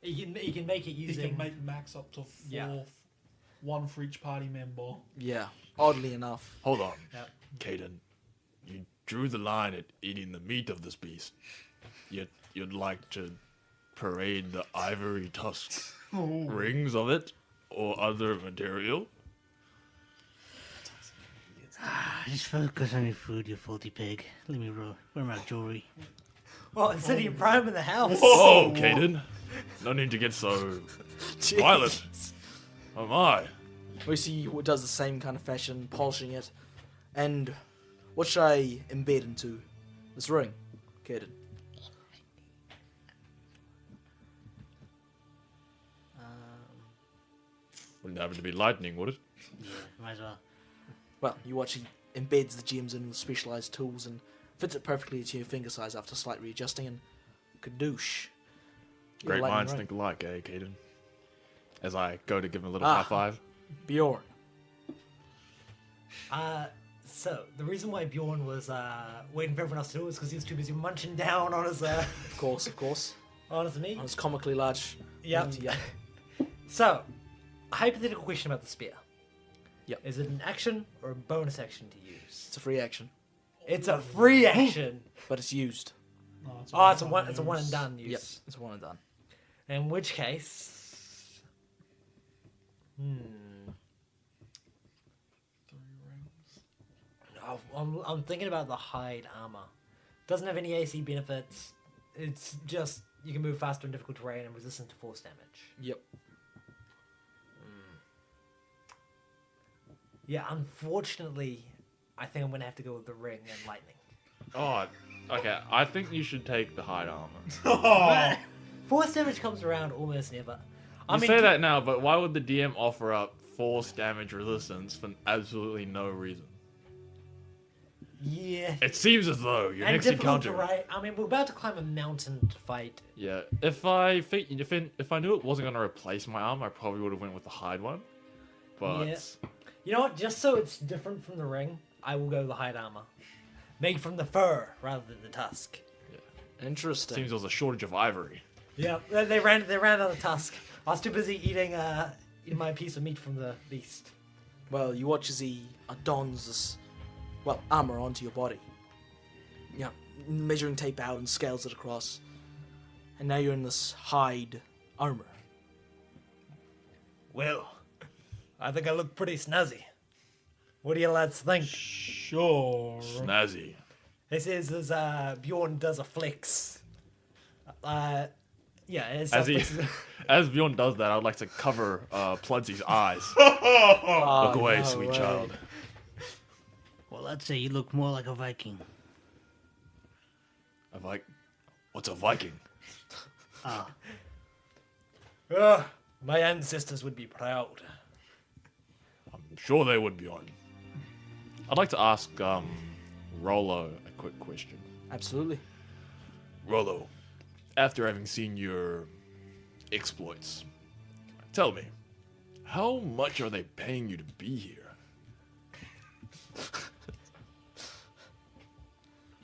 You can make it You using. can make max up to 4. Yeah. 1 for each party member. Yeah. Oddly enough. Hold on, Yep. Kaiden. You drew the line at eating the meat of this beast. Yet you'd like to parade the ivory tusks, rings of it, or other material? Just focus on your food, you faulty pig. Let me wear my jewelry. Well, instead of you prime in the house. Whoa, Kaiden. No need to get so violent. Oh my. We see who does the same kind of fashion, polishing it. And what should I embed into this ring, Kaiden? Wouldn't happen to be lightning, would it? Yeah, might as well. Well, you watch he embeds the gems in with specialized tools and fits it perfectly to your finger size after slight readjusting, and kadoosh. You're Great a lightning minds ring. think alike, eh, Kaiden? As I go to give him a little Ah. high five. Bjorn. So the reason why Bjorn was waiting for everyone else to do it was because he was too busy munching down on his Of course. on his meat. On his comically large. Yep. Yeah. So, a hypothetical question about the spear. Yep. Is it an action or a bonus action to use? It's a free action, It's a free action. but it's used. No, Oh, it's a one and done use. Yep, it's one and done. In which case, 3 rings. I'm thinking about the hide armor. Doesn't have any AC benefits. It's just you can move faster in difficult terrain and resistant to force damage. Yep. Yeah, unfortunately, I think I'm gonna have to go with the ring and lightning. Oh, okay. I think you should take the hide armor. Oh, Force damage comes around almost never. You say that now, but why would the DM offer up force damage resistance for absolutely no reason? Yeah. It seems as though your And next difficult encounter. terrain. I mean, we're about to climb a mountain to fight. Yeah, if I knew it wasn't gonna replace my armor, I probably would have went with the hide one. But Yeah. You know what? Just so it's different from the ring, I will go the hide armor, made from the fur rather than the tusk. Interesting. seems there was a shortage of ivory. Yeah, they ran out of tusk. I was too busy eating my piece of meat from the beast. Well, you watch as he dons this, armor onto your body. Yeah, measuring tape out and scales it across. And now you're in this hide armor. Well, I think I look pretty snazzy. What do you lads think? sure. Snazzy. This is as Bjorn does a flex. As As Bjorn does that, I would like to cover Pludsy's eyes. Oh, Look away, no sweet way. child. Well, I'd say you look more like a Viking. What's a Viking? Ah, My ancestors would be proud. I'm sure they would, Bjorn. I'd like to ask Rolo a quick question. Absolutely. Rolo, after having seen your exploits, tell me, how much are they paying you to be here?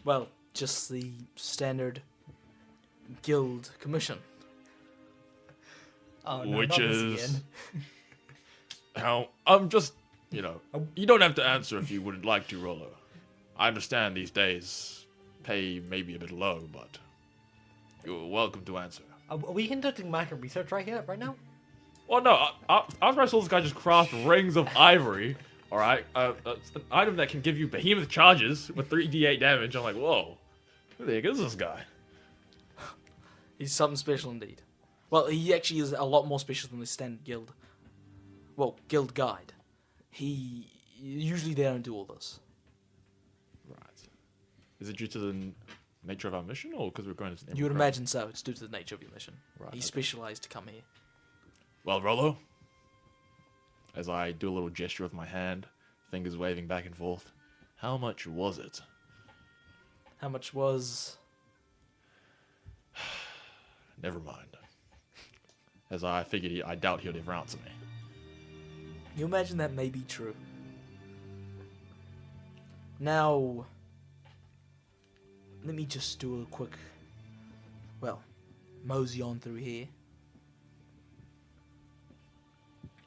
Well, just the standard guild commission. Oh no, Which not this is again. how I'm just, you don't have to answer if you wouldn't like to, Rolo. I understand these days pay may be a bit low, but you're welcome to answer. Are we conducting market research right now? Well, no, after I saw this guy just craft rings of ivory, all right, an item that can give you behemoth charges with 3d8 damage. I'm like, whoa, who the heck is this guy? He's something special indeed. Well, he actually is a lot more special than the standard guild. Well, guild guide. Usually they don't do all this. Right. Is it due to the nature of our mission, or because we're going to... You would imagine so. It's due to the nature of your mission. Right, He's okay. specialized to come here. Well, Rollo, as I do a little gesture with my hand, fingers waving back and forth, how much was it? How much was... Never mind. As I figured, I doubt he'll ever answer me. You imagine that may be true. Now, let me just do a quick, mosey on through here.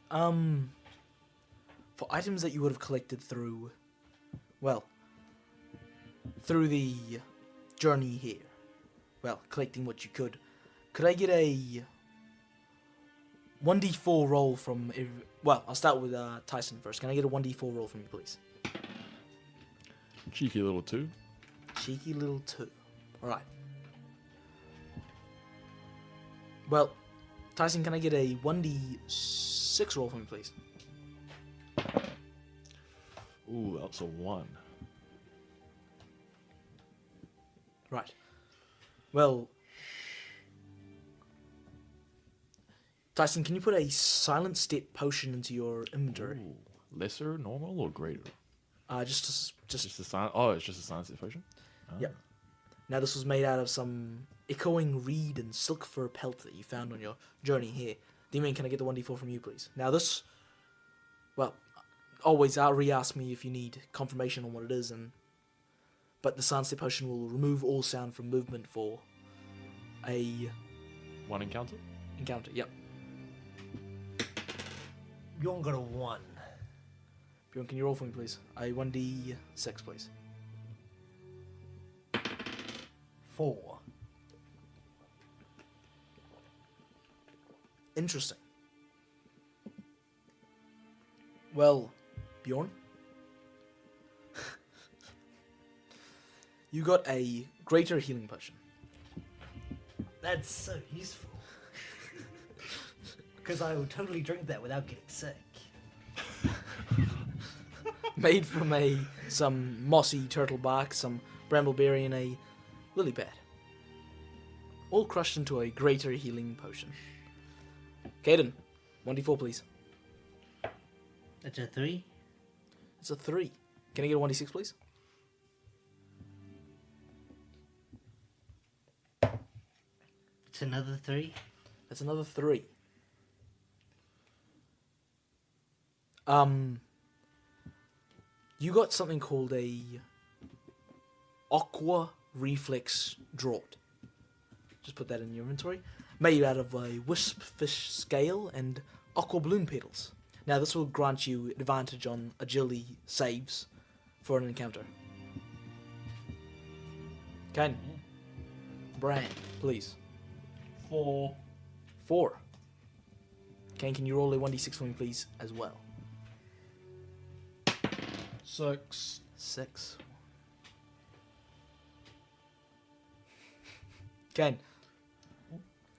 For items that you would have collected through, through the journey here, collecting what you could I get a 1d4 roll from... I'll start with Tyson first. Can I get a 1d4 roll from you, please? Cheeky little 2. Cheeky little 2. Alright. Well, Tyson, can I get a 1d6 roll from you, please? Ooh, that's a 1. Right. Well... Tyson, can you put a silent step potion into your inventory? Ooh, lesser, normal, or greater? Just Just a silent... Oh, it's just a silent step potion? Oh. Yep. Now this was made out of some echoing reed and silk fur pelt that you found on your journey here. Demon, can I get the 1d4 from you, please? Now this... always re-ask me if you need confirmation on what it is, but the silent step potion will remove all sound from movement for a... One encounter? Encounter, yep. Bjorn got a 1. Bjorn, can you roll for me, please? A 1d6, please. 4. Interesting. Well, Bjorn? You got a greater healing potion. That's so useful. Because I would totally drink that without getting sick. Made from some mossy turtle bark, some brambleberry, and a lily pad. All crushed into a greater healing potion. Kaiden, 1d4, please. That's a 3. It's a 3. Can I get a 1d6, please? It's another 3. That's another 3. You got something called a aqua reflex draught. Just put that in your inventory. Made out of a wisp fish scale and aqua bloom petals. Now this will grant you advantage on agility saves for an encounter. Kayn. Brann, please. 4. 4. Kayn, can you roll a 1d6 for me, please, as well? 6. 6. Kayn,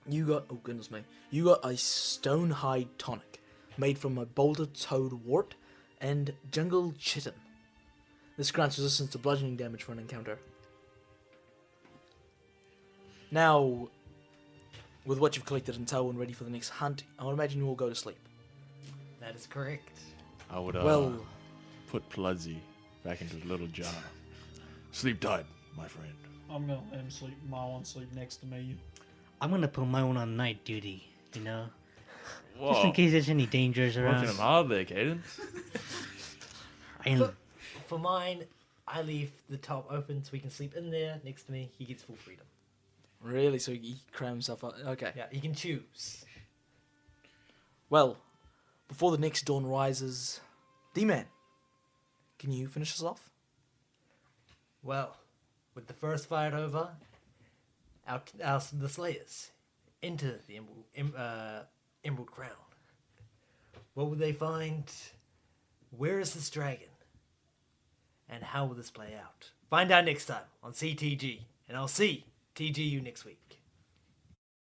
you got... Oh, goodness me. You got a stonehide tonic made from a boulder toad wart and jungle chitin. This grants resistance to bludgeoning damage for an encounter. Now, with what you've collected in tow and ready for the next hunt, I would imagine you will go to sleep. That is correct. I would put Pludzy back into his little jar. Sleep tight, my friend. I'm gonna let him sleep. My one sleep next to me. I'm gonna put my one on night duty, you know? Whoa. Just in case there's any dangers around. Working him hard there, Kaiden. I am. For mine, I leave the top open so he can sleep in there next to me. He gets full freedom. Really? So he crams himself up? Okay. Yeah, he can choose. Well, before the next dawn rises, D-Man, can you finish us off? Well, with the first fight over, out the Slayers into the Emerald Crown. What will they find? Where is this dragon? And how will this play out? Find out next time on CTG, and I'll see TGU next week.